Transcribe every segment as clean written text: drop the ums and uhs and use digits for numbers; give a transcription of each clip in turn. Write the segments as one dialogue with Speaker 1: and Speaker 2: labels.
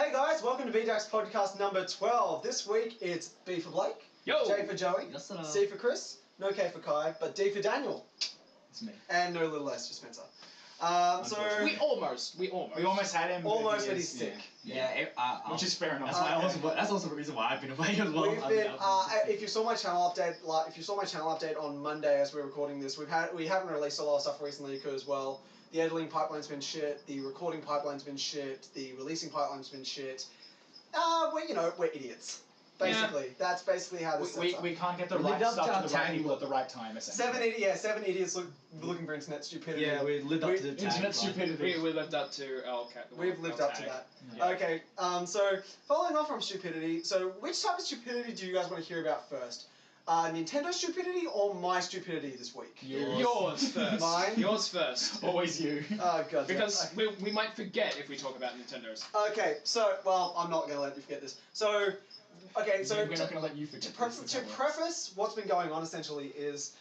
Speaker 1: Hey guys, welcome to BJCKDs Podcast number 12. This week it's B for Blake,
Speaker 2: Yo.
Speaker 1: J for Joey,
Speaker 3: Yes, sir.
Speaker 1: C for Chris, no K for Kai, but D for Daniel.
Speaker 3: It's me.
Speaker 1: And no little S for Spencer. So
Speaker 2: We almost
Speaker 3: had him.
Speaker 1: almost, but he's sick.
Speaker 3: Which is fair enough. That's also the reason why I've been away as well.
Speaker 1: We've been. If you saw my channel update, on Monday as we're recording this, we haven't released a lot of stuff recently because the editing pipeline's been shit, the recording pipeline's been shit, the releasing pipeline's been shit. We're idiots. Basically, that's basically how this sets up.
Speaker 3: We can't get the right stuff to the right people at the right time, essentially.
Speaker 1: Seven idiots looking for internet stupidity.
Speaker 3: Yeah, we lived up to the
Speaker 2: internet stupidity. We lived up to
Speaker 1: We've lived up to that.
Speaker 3: Yeah.
Speaker 1: Okay, so following on from stupidity, so which type of stupidity do you guys want to hear about first? Nintendo stupidity or my stupidity this week?
Speaker 2: Yours first.
Speaker 1: Mine?
Speaker 2: Yours first.
Speaker 3: Always you.
Speaker 1: Oh, God.
Speaker 2: Because we might forget if we talk about Nintendo's.
Speaker 1: Okay, so, I'm not going to let you forget this. So, okay, so...
Speaker 3: We're not going to let you forget
Speaker 1: to preface what's been going on, essentially, is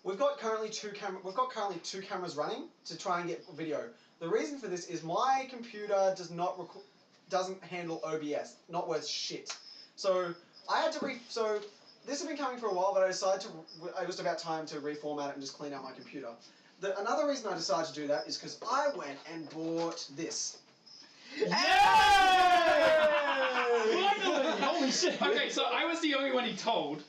Speaker 1: we've got currently two cameras running to try and get video. The reason for this is my computer doesn't handle OBS. Not worth shit. So, I had to this has been coming for a while, but it was about time to reformat it and just clean out my computer. Another reason I decided to do that is because I went and bought this.
Speaker 3: Yay! Finally! Holy shit!
Speaker 2: Okay, so I was the only one he told.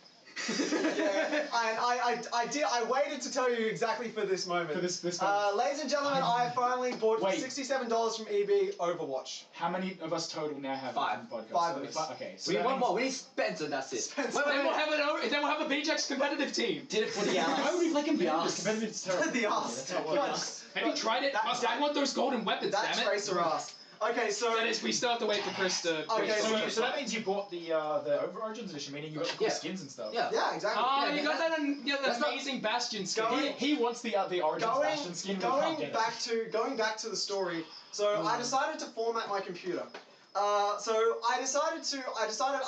Speaker 1: Yeah, I waited to tell you exactly for this moment.
Speaker 3: For this
Speaker 1: ladies and gentlemen, I finally bought for $67 from EB Overwatch.
Speaker 3: How many of us total now have
Speaker 4: Five.
Speaker 3: it on the podcast?
Speaker 1: Five of us.
Speaker 3: Okay, so
Speaker 4: We want more. We need Spencer. That's it.
Speaker 1: Spencer.
Speaker 2: Then we'll have a BJCKDs competitive team.
Speaker 4: Did it for the ass.
Speaker 3: Why would we play competitive?
Speaker 4: Yes.
Speaker 3: Competitive is terrible.
Speaker 1: The ass.
Speaker 3: Yeah, that's
Speaker 1: God.
Speaker 2: Have you tried it? I want those golden weapons,
Speaker 1: That's
Speaker 2: damn it.
Speaker 1: Tracer ass. Okay, so...
Speaker 2: That is, we still have to wait for Chris to...
Speaker 1: Okay,
Speaker 3: So that means you bought the Origins edition, meaning you got the cool skins and stuff.
Speaker 4: Yeah.
Speaker 1: Yeah, exactly.
Speaker 2: Oh,
Speaker 1: Yeah,
Speaker 2: you got that amazing Bastion skin.
Speaker 3: He wants the Origins Bastion skin.
Speaker 1: Going back to the story. So I decided to format my computer. So I decided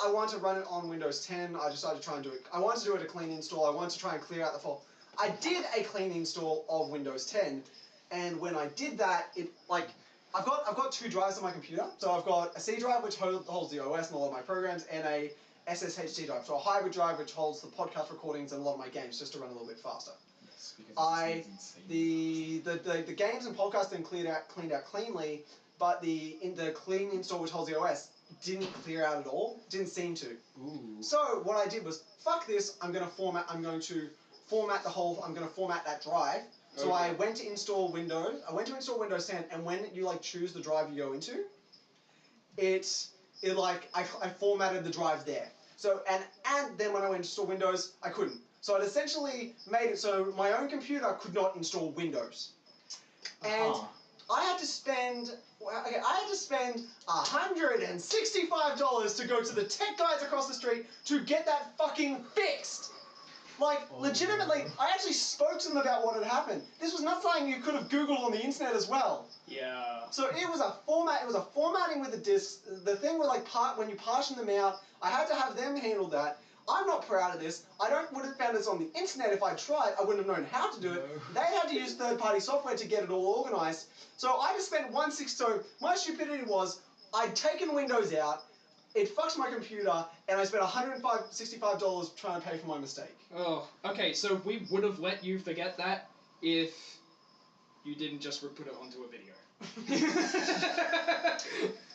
Speaker 1: I wanted to run it on Windows 10. I decided to try and do it. I wanted to do it a clean install. I wanted to try and clear out the file. I did a clean install of Windows 10, and when I did that, I've got two drives on my computer. So I've got a C drive which holds the OS and a lot of my programs, and a SSHD drive, so a hybrid drive which holds the podcast recordings and a lot of my games, just to run a little bit faster.
Speaker 3: Yes,
Speaker 1: The games and podcasts then cleaned out cleanly, but the clean install which holds the OS didn't clear out at all. Didn't seem to.
Speaker 3: Ooh.
Speaker 1: So what I did was, fuck this. I'm going to format that drive. So I went to install Windows. I went to install Windows 10, and when you choose the drive you go into, I formatted the drive there. So and then when I went to install Windows, I couldn't. So it essentially made it so my own computer could not install Windows, and I had to spend $165 to go to the tech guys across the street to get that fucking fixed. Legitimately, I actually spoke to them about what had happened. This was not something you could have Googled on the internet as well.
Speaker 2: Yeah.
Speaker 1: So it was a formatting with the discs. The thing with when you partition them out, I had to have them handle that. I'm not proud of this. I would have found this on the internet if I tried. I wouldn't have known how to do it. They had to use third-party software to get it all organized. So I just spent So my stupidity was, I'd taken Windows out, it fucks my computer, and I spent $165 trying to pay for my mistake.
Speaker 2: Oh, okay, so we would have let you forget that if you didn't just put it onto a video.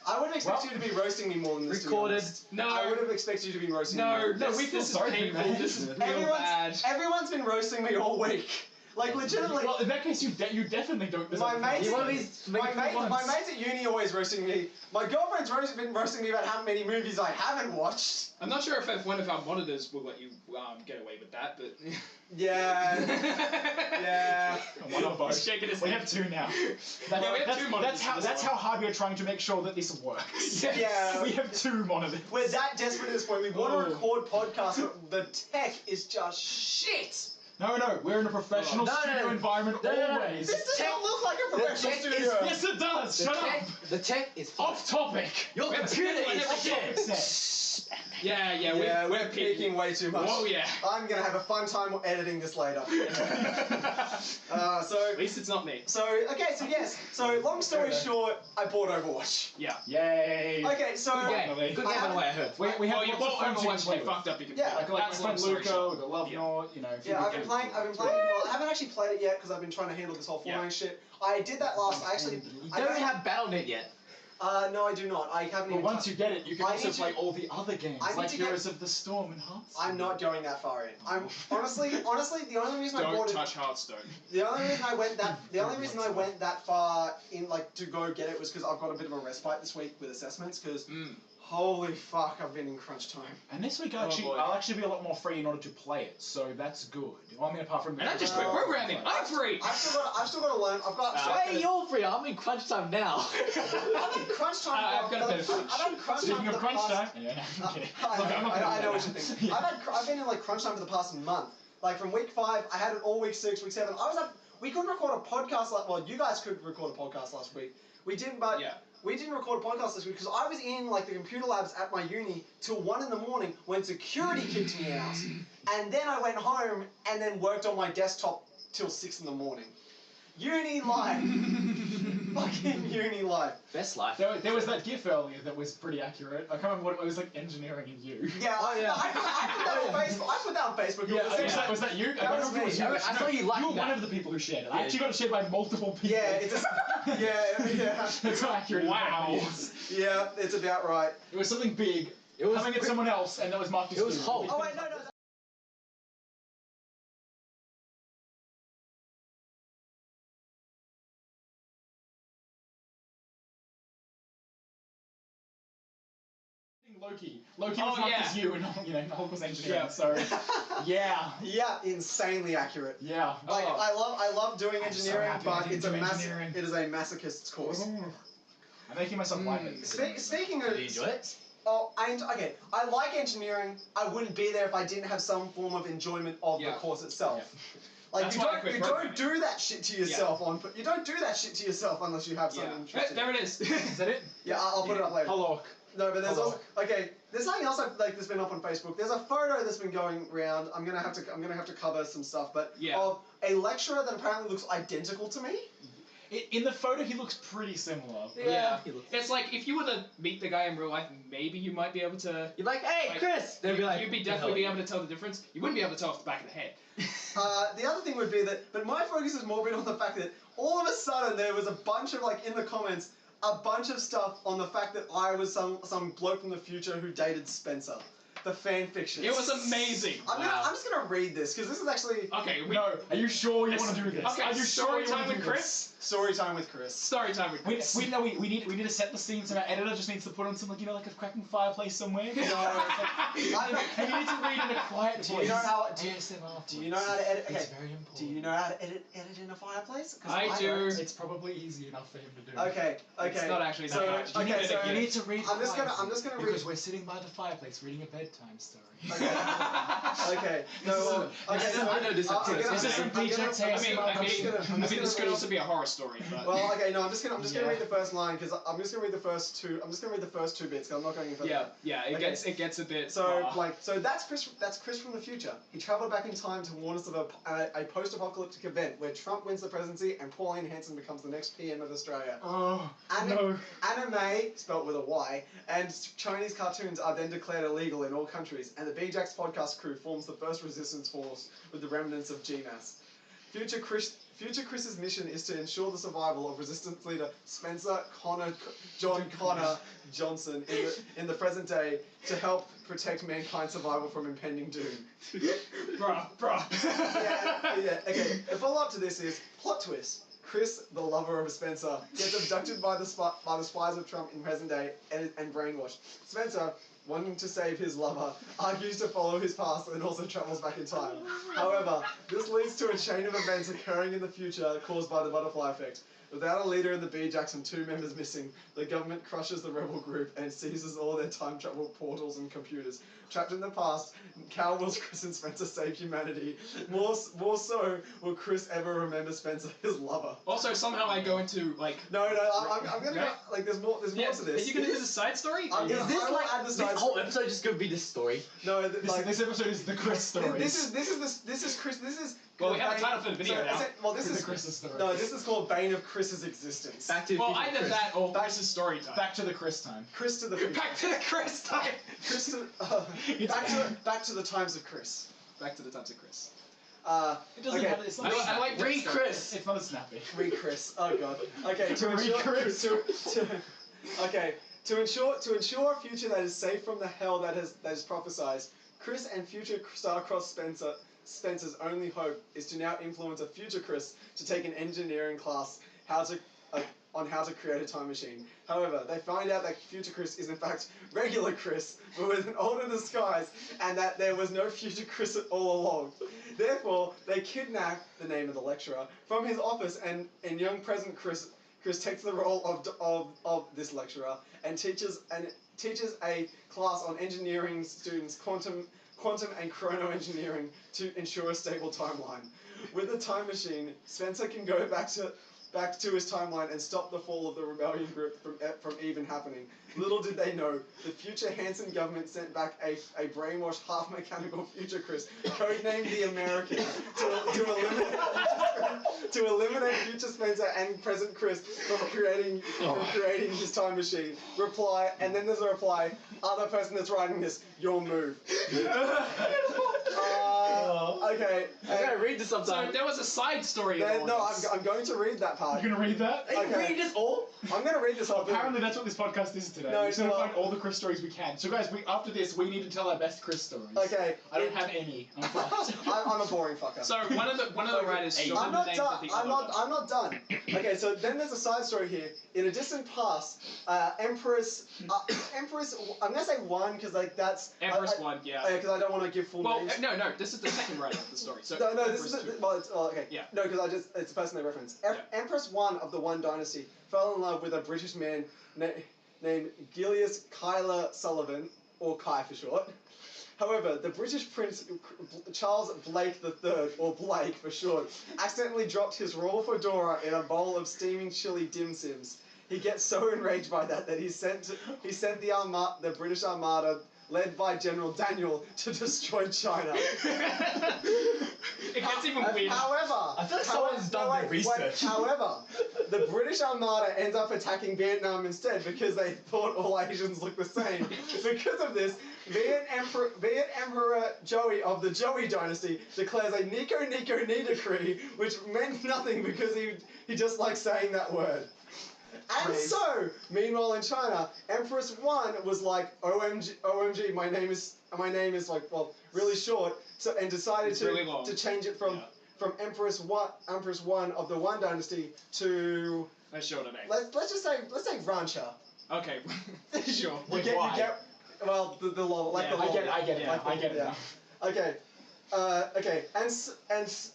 Speaker 1: I would have expected you to be roasting me more than this.
Speaker 4: Recorded.
Speaker 2: No.
Speaker 1: I would have expected you to be roasting me.
Speaker 2: No, we feel sorry for you, man. This is real bad.
Speaker 1: Everyone's been roasting me all week. Legitimately.
Speaker 3: Well, in that case, you definitely don't deserve
Speaker 1: my mates at uni always roasting me. My girlfriend's been roasting me about how many movies I haven't watched.
Speaker 2: I'm not sure if one of our monitors will let you get away with that, but...
Speaker 1: Yeah. Yeah.
Speaker 3: One of both.
Speaker 2: He's shaking his
Speaker 3: We
Speaker 2: head.
Speaker 3: have two now.
Speaker 2: We have two monitors.
Speaker 3: That's how hard we are trying to make sure that this works.
Speaker 2: Yes.
Speaker 1: Yeah.
Speaker 3: We have two monitors.
Speaker 1: We're that desperate at this point. We want to record podcasts, but the tech is just shit.
Speaker 3: No, we're in a professional studio environment always.
Speaker 1: This does not look like a professional studio.
Speaker 3: Yes, it does. Shut up.
Speaker 4: The tech is
Speaker 3: Off topic.
Speaker 4: Your computer is
Speaker 2: Shit.
Speaker 4: shit.
Speaker 2: Yeah,
Speaker 1: we're peaking way too much.
Speaker 2: Whoa, yeah.
Speaker 1: I'm gonna have a fun time editing this later.
Speaker 2: At least it's not me.
Speaker 1: So long story short, I bought Overwatch.
Speaker 2: Yeah.
Speaker 3: Yay!
Speaker 1: Okay, so
Speaker 4: Good game, by the way, I heard.
Speaker 3: We have
Speaker 2: you
Speaker 3: lots
Speaker 2: bought
Speaker 3: of fun
Speaker 2: Overwatch
Speaker 3: to play
Speaker 2: and you
Speaker 3: with.
Speaker 2: fucked up your computer.
Speaker 1: Yeah.
Speaker 3: Like my
Speaker 2: That's
Speaker 3: friend
Speaker 2: long story
Speaker 3: Luca,
Speaker 2: short.
Speaker 3: the Love Note, you know. a few
Speaker 1: Yeah,
Speaker 3: good
Speaker 1: I've been
Speaker 3: games.
Speaker 1: playing. Well, I haven't actually played it yet because I've been trying to handle this whole fortnite shit. I did that last.
Speaker 4: You don't have Battle.net yet.
Speaker 1: No, I do not. I haven't
Speaker 3: But
Speaker 1: even.
Speaker 3: once you get it, you can
Speaker 1: I
Speaker 3: also
Speaker 1: need to-
Speaker 3: play all the other games,
Speaker 1: I need
Speaker 3: like
Speaker 1: to get-
Speaker 3: Heroes of the Storm and Hearts.
Speaker 1: I'm not going that far in. I'm honestly, the only reason I
Speaker 2: Don't
Speaker 1: bought it.
Speaker 2: touch Hearthstone.
Speaker 1: The only reason I went that far in, like, to go get it was because I've got a bit of a respite this week with assessments. Because holy fuck, I've been in crunch time.
Speaker 3: And this week,
Speaker 2: boy.
Speaker 3: I'll actually be a lot more free in order to play it, so that's good. Well, I mean, apart from
Speaker 2: And I just quit programming. I'm free.
Speaker 1: I've still got to learn. I've got.
Speaker 4: Hey, you're free. I'm in crunch time now.
Speaker 1: I'm in crunch time.
Speaker 2: I've got a bit of crunch.
Speaker 1: I've had crunch
Speaker 3: Speaking
Speaker 1: time
Speaker 3: of
Speaker 1: for the
Speaker 3: crunch
Speaker 1: past-
Speaker 3: time, yeah, I'm kidding.
Speaker 1: I know what you think. I've been in like crunch time for the past month. Like from week 5, I had it all week 6, week 7. We couldn't record a podcast you guys could record a podcast last week. We didn't, but we didn't record a podcast this week because I was in like the computer labs at my uni till 1 in the morning when security kicked me out, and then I went home and then worked on my desktop till 6 in the morning. Uni life. Fucking uni life.
Speaker 4: Best life.
Speaker 3: There was that GIF earlier that was pretty accurate. I can't remember what it was, like engineering and you.
Speaker 1: Yeah, I put that on Facebook. I put that on Facebook.
Speaker 3: Yeah, was that you?
Speaker 1: That was me.
Speaker 4: I saw you like
Speaker 3: You were
Speaker 4: that.
Speaker 3: one of the people who shared it. I actually got it shared by multiple people.
Speaker 1: Yeah, it's yeah.
Speaker 3: That's how accurate
Speaker 2: Wow.
Speaker 3: it is.
Speaker 1: Yeah, it's about right.
Speaker 3: It was something big.
Speaker 4: It was
Speaker 3: coming at someone else, and that was marked as
Speaker 4: It was
Speaker 3: food.
Speaker 4: Hulk.
Speaker 1: Oh wait, no.
Speaker 3: Loki was marked as you, and Hulk was engineering.
Speaker 2: Yeah.
Speaker 3: So, yeah.
Speaker 1: Yeah, insanely accurate.
Speaker 3: Yeah.
Speaker 1: Like
Speaker 2: Oh.
Speaker 1: I love doing
Speaker 3: I'm so
Speaker 1: engineering,
Speaker 3: happy I
Speaker 1: but
Speaker 3: didn't
Speaker 1: it's a
Speaker 3: do engineering.
Speaker 1: it is a masochist's course.
Speaker 3: I'm making myself like it.
Speaker 1: Speaking of,
Speaker 4: Did you enjoy it?
Speaker 1: oh, okay. I like engineering. I wouldn't be there if I didn't have some form of enjoyment of the course itself. Like
Speaker 2: That's
Speaker 1: you
Speaker 2: why I
Speaker 1: don't
Speaker 2: quit
Speaker 1: you
Speaker 2: programming.
Speaker 1: don't do that shit to yourself you don't do that shit to yourself unless you have some interest.
Speaker 2: There it is.
Speaker 3: Is that it?
Speaker 1: Yeah, I'll put it up later.
Speaker 3: Hello.
Speaker 1: No, but there's
Speaker 3: Hello.
Speaker 1: also there's something else that's been up on Facebook. There's a photo that's been going around. I'm gonna have to cover some stuff, but of a lecturer that apparently looks identical to me.
Speaker 3: In the photo, he looks pretty similar.
Speaker 2: Yeah. It's like if you were to meet the guy in real life, maybe you might be able to.
Speaker 4: You're like, hey,
Speaker 2: Like,
Speaker 4: Chris. They'd be like,
Speaker 2: You'd definitely be able to tell the difference. You wouldn't be able to tell off the back of the head.
Speaker 1: The other thing would be but my focus is more been on the fact that all of a sudden there was a bunch of in the comments, a bunch of stuff on the fact that I was some bloke from the future who dated Spencer. The fan fiction.
Speaker 2: It was amazing.
Speaker 1: I'm just gonna read this because this is actually
Speaker 2: Okay,
Speaker 3: No, are you sure you want to do this?
Speaker 2: Okay,
Speaker 3: are you sure
Speaker 2: story
Speaker 3: you
Speaker 2: time
Speaker 3: want to
Speaker 2: with
Speaker 3: do
Speaker 2: Chris.
Speaker 3: this?
Speaker 1: story time with Chris.
Speaker 2: Story time with Chris.
Speaker 3: We need to set the scene, so our editor just needs to put on some like a cracking fireplace somewhere.
Speaker 1: No,
Speaker 3: and you need to read in a quiet voice.
Speaker 1: Do you know how
Speaker 3: ASMR.
Speaker 1: do you know how to edit? Okay.
Speaker 3: It's very important.
Speaker 1: Do you know how to edit in a fireplace? 'Cause
Speaker 2: I do.
Speaker 1: don't.
Speaker 3: It's probably easy enough for him to do.
Speaker 1: Okay.
Speaker 2: It's not actually that
Speaker 1: So
Speaker 2: hard.
Speaker 1: okay,
Speaker 3: You need to read.
Speaker 1: I'm just gonna read.
Speaker 3: because we're sitting by the fireplace reading a bedtime story.
Speaker 1: Okay. No.
Speaker 4: I know this episode.
Speaker 3: This is some BJCKDs
Speaker 2: I mean, this could also be a horror story, but.
Speaker 1: Well, okay, no, I'm just gonna read the first line because I'm just gonna read the first two. I'm just gonna read the first 2 bits because I'm not going any further.
Speaker 2: It gets a bit.
Speaker 1: So that's Chris. That's Chris from the future. He traveled back in time to warn us of a post-apocalyptic event where Trump wins the presidency and Pauline Hanson becomes the next PM of Australia.
Speaker 3: Oh no.
Speaker 1: Anime, spelt with a Y, and Chinese cartoons are then declared illegal in all countries, and the BJCKDs Podcast crew forms the first resistance force with the remnants of GMAS. Future Chris's mission is to ensure the survival of resistance leader Spencer John Connor Johnson in the present day to help protect mankind's survival from impending doom.
Speaker 2: bruh.
Speaker 1: Yeah, okay. The follow-up to this is plot twist. Chris, the lover of Spencer, gets abducted by the spies of Trump in present day and brainwashed. Spencer, wanting to save his lover, argues to follow his past and also travels back in time. However, this leads to a chain of events occurring in the future caused by the butterfly effect. Without a leader in the BJCKs and 2 members missing, the government crushes the rebel group and seizes all their time travel portals and computers. Trapped in the past, Cal wills Chris and Spencer save humanity. More so will Chris ever remember Spencer, his lover.
Speaker 2: Also, somehow I go into like.
Speaker 1: No, I'm gonna go, like there's more to this.
Speaker 2: Are you gonna do the side story?
Speaker 1: I'm gonna,
Speaker 4: Is this
Speaker 1: I will
Speaker 4: like
Speaker 1: add the
Speaker 4: this
Speaker 1: side
Speaker 4: whole
Speaker 1: story.
Speaker 4: episode just gonna be this story?
Speaker 1: No,
Speaker 3: This episode is the Chris story.
Speaker 1: This is Chris. This is.
Speaker 2: Well, we have a title for the video now.
Speaker 1: This
Speaker 3: The
Speaker 1: is
Speaker 3: Chris's story.
Speaker 1: No, this is called Bane of Chris's existence.
Speaker 4: Back to the
Speaker 2: Well,
Speaker 4: future,
Speaker 2: either
Speaker 4: Chris.
Speaker 2: that or
Speaker 1: Back-
Speaker 2: Chris's story time.
Speaker 3: Back to the Chris time.
Speaker 1: Chris to the future.
Speaker 2: Back to the Chris time.
Speaker 1: Chris to,
Speaker 3: It's
Speaker 1: back to the times of Chris.
Speaker 2: Back to the times of Chris.
Speaker 3: It doesn't
Speaker 1: Okay.
Speaker 3: have. It's not.
Speaker 2: I like
Speaker 4: Read Chris.
Speaker 3: It's not as snappy.
Speaker 1: Chris. Oh god. Okay. To
Speaker 3: Read
Speaker 1: ensure.
Speaker 3: Chris.
Speaker 1: Okay. To ensure a future that is safe from the hell that is prophesied, Chris and future star-crossed Spencer's only hope is to now influence a future Chris to take an engineering class on how to create a time machine. However, they find out that future Chris is in fact regular Chris, but with an older disguise, and that there was no future Chris all along. Therefore, they kidnap the name of the lecturer from his office, and young present Chris takes the role of this lecturer and teaches a class on engineering students quantum and chrono engineering to ensure a stable timeline. With the time machine, Spencer can go back to his timeline and stop the fall of the rebellion group from even happening. Little did they know, the future Hanson government sent back a brainwashed, half-mechanical future Chris, codenamed the American, to eliminate future Spencer and present Chris from creating his time machine. Reply, and then there's a reply, other person that's writing this, your move. Okay.
Speaker 4: I gotta read this
Speaker 2: So
Speaker 4: sometime.
Speaker 2: there was a side story. in all
Speaker 1: No,
Speaker 2: this.
Speaker 1: I'm going to read that part.
Speaker 3: You gonna read that?
Speaker 4: Are you
Speaker 1: Okay.
Speaker 4: reading this all?
Speaker 1: I'm going to read this whole thing.
Speaker 3: Apparently that's what this podcast is today.
Speaker 1: No,
Speaker 3: We're
Speaker 1: it's
Speaker 3: just gonna
Speaker 1: not.
Speaker 3: find all the Chris stories we can. So guys, after this, we need to tell our best Chris stories.
Speaker 1: Okay.
Speaker 3: I don't have any. I'm fucked.
Speaker 1: I'm a boring fucker.
Speaker 2: So one of the writers showed
Speaker 1: I'm
Speaker 2: the
Speaker 1: not
Speaker 2: names
Speaker 1: done.
Speaker 2: of the
Speaker 1: I'm not done. Okay, so then there's a side story here. In a distant past, Empress. I'm gonna say one because like that's.
Speaker 2: Empress one, yeah.
Speaker 1: Because I don't want to give full
Speaker 2: Well,
Speaker 1: names.
Speaker 2: no, this is the second writer of the story. So
Speaker 1: No,
Speaker 2: Empress
Speaker 1: this is
Speaker 2: two.
Speaker 1: well, it's okay.
Speaker 2: Yeah.
Speaker 1: No, because it's a person they reference.
Speaker 2: Yeah.
Speaker 1: Empress One of the One Dynasty fell in love with a British man named Gilius Kyler Sullivan, or Kai for short. However, the British Prince Charles Blake III, or Blake for short, accidentally dropped his royal fedora in a bowl of steaming chili dim sims. He gets so enraged by that he sent the British Armada, led by General Daniel, to destroy China.
Speaker 2: It gets even weirder.
Speaker 1: However,
Speaker 4: I feel like someone's done their research.
Speaker 1: However, the British Armada ends up attacking Vietnam instead because they thought all Asians looked the same. Because of this, Viet Emperor Joey of the Joey Dynasty declares a Nico Ni decree, which meant nothing because he just likes saying that word. And
Speaker 4: Praise.
Speaker 1: so, meanwhile in China, Empress One was like, OMG, my name is like, well, really short, so and decided
Speaker 2: It's really long.
Speaker 1: to change it from Empress One of the One Dynasty to
Speaker 2: Let's show the name.
Speaker 1: let's say Rancha.
Speaker 2: Okay, sure.
Speaker 1: You
Speaker 3: Wait,
Speaker 1: get
Speaker 3: why?
Speaker 1: you get well the law like
Speaker 2: Yeah,
Speaker 1: the
Speaker 3: I
Speaker 1: law.
Speaker 3: get it. I get it.
Speaker 2: Yeah,
Speaker 3: now. I get it.
Speaker 1: yeah.
Speaker 3: now.
Speaker 1: Okay.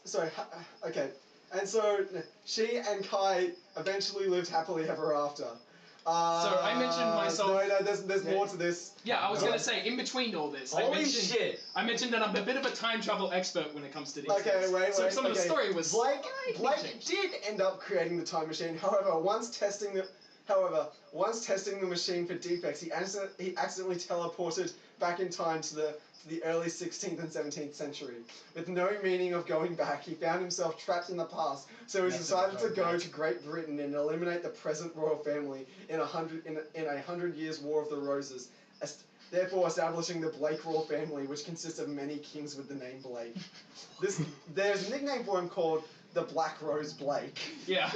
Speaker 1: Sorry. Okay. And so she and Kai eventually lived happily ever after.
Speaker 2: So I mentioned myself.
Speaker 1: No, there's more to this.
Speaker 2: Yeah, I was gonna say in between all this,
Speaker 4: Holy shit.
Speaker 2: I mentioned that I'm a bit of a time travel expert when it comes to these
Speaker 1: Okay,
Speaker 2: things.
Speaker 1: wait.
Speaker 2: So some of the
Speaker 1: okay.
Speaker 2: story was
Speaker 1: Blake
Speaker 2: slightly changed.
Speaker 1: did end up creating the time machine. However, once testing the machine for defects, he accidentally teleported back in time to the early 16th and 17th century. With no meaning of going back, he found himself trapped in the past, so he decided to go to Great Britain and eliminate the present royal family in a 100 years War of the Roses, therefore establishing the Blake royal family, which consists of many kings with the name Blake. There's a nickname for him called the Black Rose Blake.
Speaker 2: Yeah.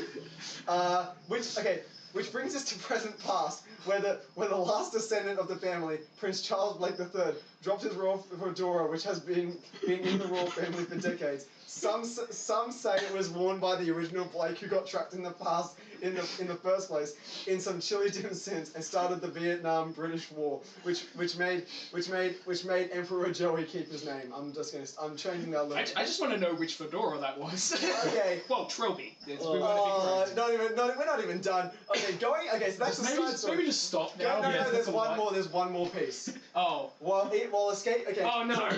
Speaker 1: Which brings us to present past, where the last descendant of the family, Prince Charles Blake III, dropped his royal fedora, which has been in the royal family for decades. Some say it was worn by the original Blake who got trapped in the past in the first place in some chilly dim sense and started the Vietnam-British War, which made Emperor Joey keep his name. I'm changing that a little.
Speaker 2: I just want to know which fedora that was.
Speaker 1: Okay.
Speaker 2: Well, Trilby. We
Speaker 1: we're not even done. Okay, so that's the side story.
Speaker 3: Maybe just stop now.
Speaker 1: No, there's one more. There's one more piece.
Speaker 2: Oh.
Speaker 1: Well, escape. Okay.
Speaker 2: Oh no!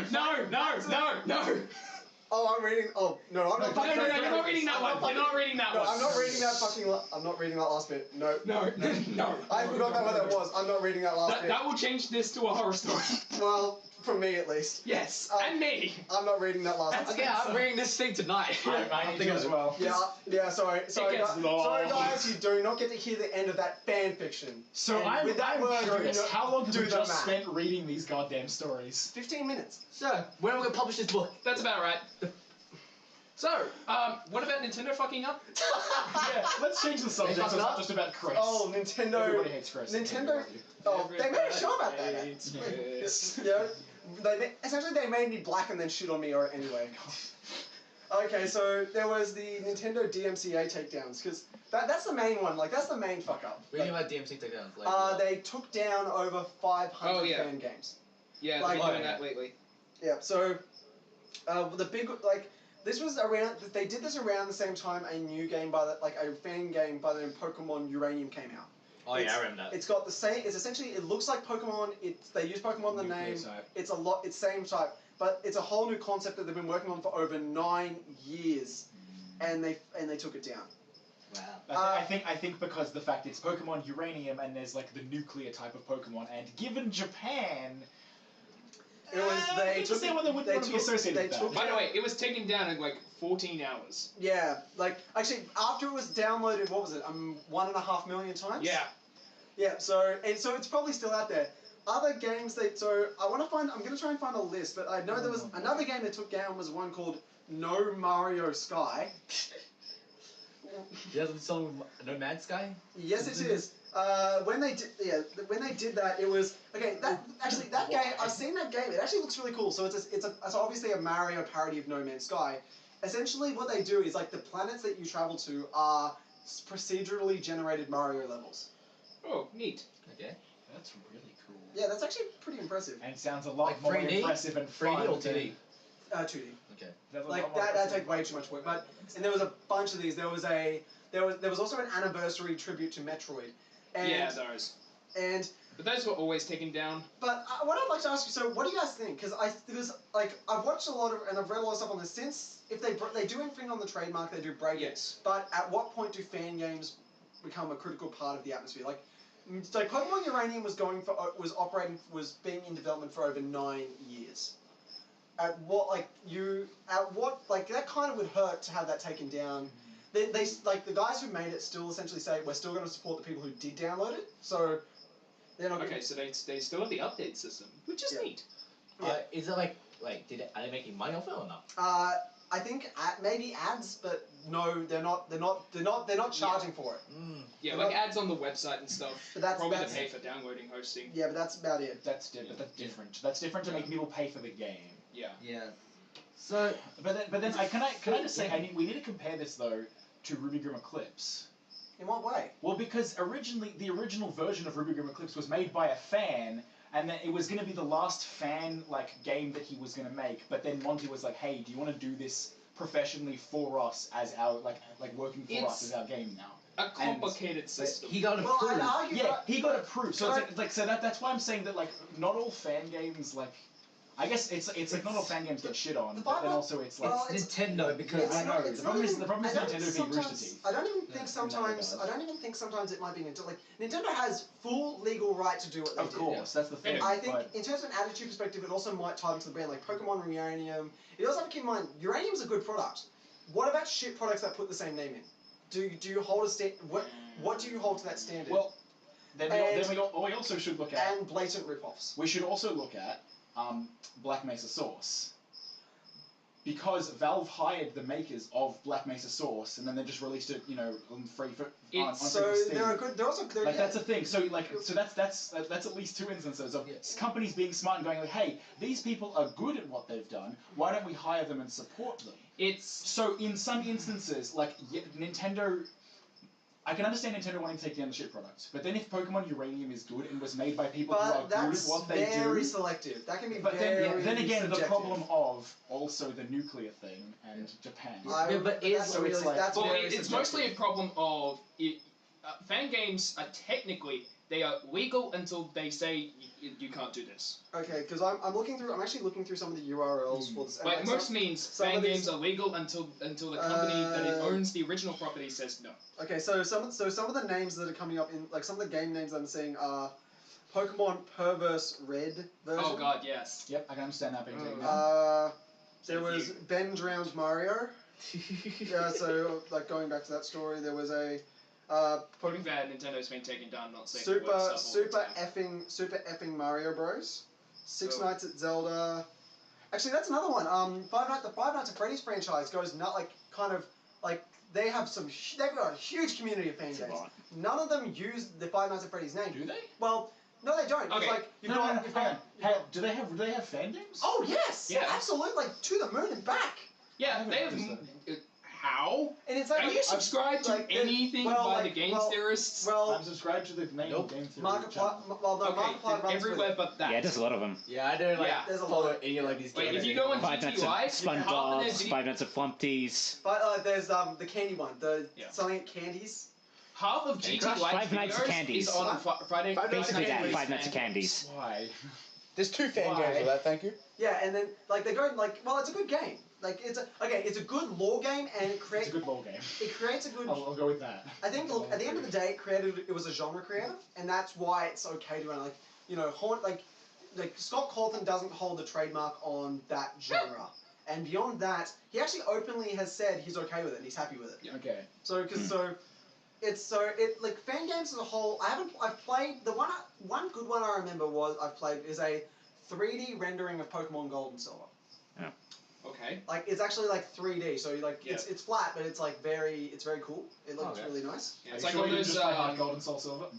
Speaker 1: Oh, I'm reading. Oh no, I'm not.
Speaker 2: No, you're not reading that one. You're not reading that one.
Speaker 1: I'm not reading that fucking. I'm not reading that last bit. No.
Speaker 2: No.
Speaker 1: I forgot what that was. I'm not reading that last bit.
Speaker 2: That will change this to a horror story.
Speaker 1: Well, for me at least.
Speaker 2: Yes, and me.
Speaker 1: I'm not reading that last bit.
Speaker 4: Okay, I'm reading this thing tonight.
Speaker 3: I need to as well.
Speaker 1: Yeah. Sorry,
Speaker 2: gets
Speaker 1: sorry, guys. You do not get to hear the end of that fan fiction.
Speaker 3: So
Speaker 1: And
Speaker 3: I'm
Speaker 1: with that word,
Speaker 3: curious. How long have
Speaker 1: do
Speaker 3: we
Speaker 1: the
Speaker 3: just
Speaker 1: math.
Speaker 3: spent reading these goddamn stories?
Speaker 1: 15 minutes.
Speaker 4: So, when are we gonna publish this book?
Speaker 2: That's about right. So, what about Nintendo fucking up?
Speaker 3: Yeah, let's change the subject. It's not just about Chris.
Speaker 1: Oh, Nintendo.
Speaker 3: Everybody hates Chris.
Speaker 1: Nintendo. Oh, they made a show about that.
Speaker 2: Yes.
Speaker 1: Yeah. Essentially, they made me black and then shit on me anyway. Okay, so there was the Nintendo DMCA takedowns, because that's the main one. Like, that's the main fuck up.
Speaker 4: What do you mean by DMC takedowns? Like,
Speaker 1: They took down over 500 fan games.
Speaker 2: Yeah,
Speaker 1: Like-
Speaker 2: they've been doing that lately.
Speaker 1: Yeah, so the big, like, this was around, they did this around the same time a new game a fan game by the name Pokemon Uranium came out.
Speaker 4: oh yeah, I remember that.
Speaker 1: It's got the same, it's essentially, it looks like Pokemon, they use Pokemon in the name, it's same type, but it's a whole new concept that they've been working on for over 9 years, and they took it down.
Speaker 4: Wow.
Speaker 3: I think because the fact it's Pokemon Uranium and there's like the nuclear type of Pokemon, and given Japan,
Speaker 1: It was, they took
Speaker 3: they wouldn't want to be associated with that.
Speaker 2: By the way, it was taken down in like 14 hours.
Speaker 1: Yeah, like, actually, after it was downloaded, what was it, 1.5 million times?
Speaker 2: Yeah.
Speaker 1: Yeah, so it's probably still out there. Other games I'm gonna try and find a list, but I know there was another game they took down was one called No Mario Sky.
Speaker 4: You have the song No Mad Sky?
Speaker 1: Yes, it is. When they did that, it was okay. That game, I've seen that game. It actually looks really cool. So it's obviously a Mario parody of No Man's Sky. Essentially, what they do is like the planets that you travel to are procedurally generated Mario levels.
Speaker 2: Oh, neat.
Speaker 4: Okay.
Speaker 3: That's really cool.
Speaker 1: Yeah, that's actually pretty impressive.
Speaker 3: And sounds a lot
Speaker 4: Like
Speaker 3: more
Speaker 4: 3D?
Speaker 3: impressive and
Speaker 4: 3D
Speaker 3: fun
Speaker 4: or
Speaker 3: than-
Speaker 4: 2D?
Speaker 1: 2D.
Speaker 4: Okay.
Speaker 1: Like that take way too much work. And there was a bunch of these. There was also an anniversary tribute to Metroid. And,
Speaker 2: Yeah, those.
Speaker 1: And
Speaker 2: But those were always taken down.
Speaker 1: but what I'd like to ask you, so what do you guys think? Because I've watched a lot of and I've read a lot of stuff on this. Since if they do anything on the trademark, they do break it.
Speaker 2: Yes.
Speaker 1: But at what point do fan games become a critical part of the atmosphere? Like, so Pokemon Uranium was being in development for over 9 years. That kind of would hurt to have that taken down. They like the guys who made it still essentially say we're still going to support the people who did download it. So they're not.
Speaker 2: Okay, so they still have the update system, which is
Speaker 1: Yeah.
Speaker 2: neat.
Speaker 1: Yeah.
Speaker 4: Is it are they making money off it or not?
Speaker 1: I think maybe ads, but no, they're not charging for it.
Speaker 2: Yeah,
Speaker 1: They're
Speaker 2: like
Speaker 1: not-
Speaker 2: ads on the website and stuff.
Speaker 1: But that's-
Speaker 2: probably
Speaker 1: that's-
Speaker 2: to pay for downloading hosting.
Speaker 1: Yeah, but that's about it.
Speaker 3: That's different. That's different to make people pay for the game.
Speaker 2: Yeah.
Speaker 4: Yeah. So.
Speaker 3: But then can I just say we need to compare this though to Ruby Grim Eclipse.
Speaker 1: In what way?
Speaker 3: Well, because the original version of Ruby Grim Eclipse was made by a fan, and then it was going to be the last fan game that he was going to make. But then Monty was like, "Hey, do you want to do this professionally for us as our working for us as our game now?"
Speaker 2: A complicated system.
Speaker 4: He got
Speaker 1: Well,
Speaker 4: approved.
Speaker 1: I'd argue.
Speaker 3: Yeah, he got approved. So
Speaker 1: Sorry.
Speaker 3: that's why I'm saying that not all fan games I guess it's not all fan games get shit on, but then also it's like
Speaker 1: Well,
Speaker 4: It's Nintendo because
Speaker 1: It's
Speaker 3: I know,
Speaker 1: not-
Speaker 3: the
Speaker 1: it's
Speaker 3: problem
Speaker 1: not
Speaker 3: is-
Speaker 1: even-
Speaker 3: the problem is
Speaker 1: I don't
Speaker 3: Nintendo
Speaker 1: think
Speaker 3: being Rooster
Speaker 1: sometimes-
Speaker 3: Teeth.
Speaker 1: I don't even think
Speaker 3: in that
Speaker 1: sometimes.
Speaker 3: regard.
Speaker 1: I don't even think sometimes it might be Nintendo. Like Nintendo has full legal right to do what they
Speaker 3: Of
Speaker 1: do.
Speaker 3: course, that's the thing.
Speaker 1: I think
Speaker 3: but-
Speaker 1: in terms of an attitude perspective, it also might tie into the brand, like Pokemon Uranium. You also have to keep in mind, Uranium's a good product. What about shit products that put the same name in? Do you hold a what do you hold to that standard?
Speaker 3: Well, then we also should look at
Speaker 1: and blatant rip-offs.
Speaker 3: we should also look at Black Mesa Source. Because Valve hired the makers of Black Mesa Source, and then they just released it, on free for on
Speaker 1: So
Speaker 3: free for Steam.
Speaker 1: they're a good. They're also they're, yeah.
Speaker 3: That's the thing. So that's at least 2 instances of companies being smart and going like, hey, these people are good at what they've done. Why don't we hire them and support them?
Speaker 2: It's
Speaker 3: So in some instances, Nintendo, I can understand Nintendo wanting to take down the shit products, but then if Pokemon Uranium is good and was made by people who are
Speaker 1: But
Speaker 3: good at
Speaker 1: that's
Speaker 3: what they
Speaker 1: very
Speaker 3: do,
Speaker 1: selective. That can be
Speaker 3: but
Speaker 1: very
Speaker 3: then again, the
Speaker 1: subjective.
Speaker 3: problem of also the nuclear thing and Japan.
Speaker 4: But
Speaker 1: that's
Speaker 3: so it's
Speaker 1: really,
Speaker 3: like-
Speaker 1: that's
Speaker 2: Well,
Speaker 1: very
Speaker 2: it's
Speaker 1: subjective.
Speaker 2: mostly a problem of fan games are technically they are legal until they say you can't do this.
Speaker 1: Okay, because I'm actually looking through some of the URLs for this. and
Speaker 2: Like
Speaker 1: like
Speaker 2: most
Speaker 1: some-
Speaker 2: means,
Speaker 1: some
Speaker 2: fan
Speaker 1: of these-
Speaker 2: games are legal until the company that it owns the original property says no.
Speaker 1: Okay, so some of the names that are coming up in like some of the game names I'm seeing are Pokemon Perverse Red version.
Speaker 2: Oh god, yes.
Speaker 3: Yep, I can understand that being taken down.
Speaker 1: There was Ben Drowned Mario. Yeah, so like going back to that story, there was a
Speaker 2: Pretty bad. Nintendo's been taken down, not saying
Speaker 1: super
Speaker 2: stuff all the time.
Speaker 1: super effing Mario Bros. Six
Speaker 2: Oh.
Speaker 1: Nights at Zelda. Actually, that's another one. The Five Nights at Freddy's franchise goes not like kind of like they have they've got a huge community of fan
Speaker 4: It's a
Speaker 1: games.
Speaker 4: lot.
Speaker 1: None of them use the Five Nights at Freddy's name.
Speaker 3: Do they?
Speaker 1: Well, no, they don't.
Speaker 2: Okay.
Speaker 1: It's like you've
Speaker 3: No,
Speaker 1: got,
Speaker 3: no,
Speaker 1: you've
Speaker 3: hang
Speaker 1: got,
Speaker 3: on.
Speaker 1: you've got-
Speaker 3: Do they have fan games?
Speaker 1: Oh yes,
Speaker 2: Yeah.
Speaker 1: absolutely, like to the moon and back.
Speaker 2: Yeah,
Speaker 3: I
Speaker 2: they have.
Speaker 3: haven't
Speaker 2: How?
Speaker 1: And it's like
Speaker 2: Are you subscribed to
Speaker 1: like, there's-
Speaker 2: anything
Speaker 1: well,
Speaker 2: by
Speaker 1: like,
Speaker 2: the games
Speaker 1: well,
Speaker 2: theorists?
Speaker 1: Well,
Speaker 3: I'm subscribed to the main
Speaker 4: Nope.
Speaker 3: game theory
Speaker 1: Markiplier.
Speaker 3: channel.
Speaker 1: Well, no,
Speaker 2: Okay,
Speaker 1: Markiplier
Speaker 2: then
Speaker 1: runs with
Speaker 2: everywhere
Speaker 1: it.
Speaker 2: but that.
Speaker 5: Yeah, there's a lot of them.
Speaker 4: Yeah, I don't like
Speaker 2: Yeah.
Speaker 1: There's a
Speaker 4: follow
Speaker 1: lot.
Speaker 4: any of these
Speaker 2: Wait,
Speaker 4: games.
Speaker 2: if you go on
Speaker 5: Five Nights
Speaker 2: GTY,
Speaker 5: at Spun
Speaker 2: half of their
Speaker 5: Dogs,
Speaker 2: video-
Speaker 5: Five Nights at Flumpties.
Speaker 1: But there's the candy one, the
Speaker 2: Yeah.
Speaker 1: selling at candies.
Speaker 2: half of
Speaker 4: Candy
Speaker 2: GTY
Speaker 4: Crush?
Speaker 5: Five Nights at
Speaker 2: videos
Speaker 5: Candies.
Speaker 2: is on Friday.
Speaker 4: Five Nights at
Speaker 5: Basically that,
Speaker 4: Candies.
Speaker 5: Five Nights at Candies.
Speaker 3: Why?
Speaker 6: There's 2 fan
Speaker 3: Why?
Speaker 6: games of that, thank you.
Speaker 1: Yeah, and then like they go like, well, it's a good game. Like it's a good lore game, and it
Speaker 3: It's
Speaker 1: creates
Speaker 3: a good ball game.
Speaker 1: it creates a good.
Speaker 3: I'll go with that.
Speaker 1: I think at the end of the day, it was a genre creative, and that's why it's okay to run like like Scott Cawthon doesn't hold the trademark on that genre, and beyond that, he actually openly has said he's okay with it, and he's happy with it.
Speaker 2: Yeah.
Speaker 3: Okay.
Speaker 1: So like fan games as a whole. I've played the one good one I remember is a 3D rendering of Pokemon Gold and Silver.
Speaker 2: Okay.
Speaker 1: Like it's actually like 3D, so like
Speaker 2: Yeah.
Speaker 1: it's flat, but it's like very cool. It looks
Speaker 4: Okay.
Speaker 1: really nice.
Speaker 2: Yeah,
Speaker 3: Are
Speaker 2: it's
Speaker 3: you
Speaker 2: like
Speaker 3: sure
Speaker 2: all
Speaker 3: you didn't
Speaker 2: those.
Speaker 3: just play Heart Gold and Soul Silver? Okay.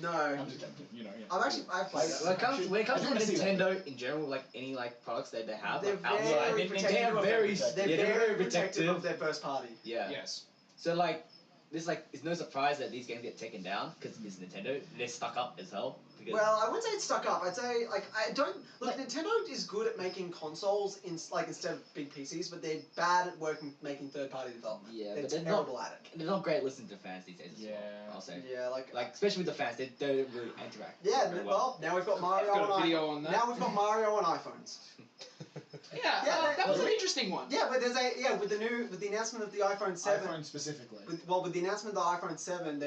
Speaker 1: No,
Speaker 3: I'm just joking. You know. Yeah.
Speaker 1: I've played it.
Speaker 4: When it comes
Speaker 3: I
Speaker 4: to
Speaker 3: do wanna see that.
Speaker 4: Nintendo in general, like any like products that they have,
Speaker 1: They're
Speaker 4: like outside,
Speaker 1: very
Speaker 4: they
Speaker 1: protective
Speaker 4: are
Speaker 1: of
Speaker 4: very,
Speaker 1: They're
Speaker 4: yeah, they're
Speaker 1: very
Speaker 4: very
Speaker 1: protective of
Speaker 4: protective.
Speaker 1: their first party.
Speaker 4: Yeah.
Speaker 2: Yes.
Speaker 4: So like, it's no surprise that these games get taken down because it's Nintendo. They're stuck up as hell. Because
Speaker 1: Well, I wouldn't say it's stuck up. I'd say I don't look. Nintendo is good at making consoles instead of big PCs, but they're bad at making third-party development.
Speaker 4: Yeah,
Speaker 1: they're
Speaker 4: but they're
Speaker 1: terrible at it.
Speaker 4: they're not great listening to fans these days as
Speaker 3: Yeah.
Speaker 4: well, I'll say.
Speaker 1: Yeah, like
Speaker 4: Especially with the fans, they don't really interact.
Speaker 1: yeah.
Speaker 4: very
Speaker 1: Well, now we've got Mario
Speaker 2: I've got a
Speaker 1: on
Speaker 2: video on that.
Speaker 1: Now we've got Mario on iPhones.
Speaker 2: Yeah,
Speaker 1: Yeah,
Speaker 2: that was
Speaker 1: well,
Speaker 2: an interesting one.
Speaker 1: Yeah, but with the announcement of the iPhone 7.
Speaker 3: iPhone specifically.
Speaker 1: With the announcement of the iPhone 7,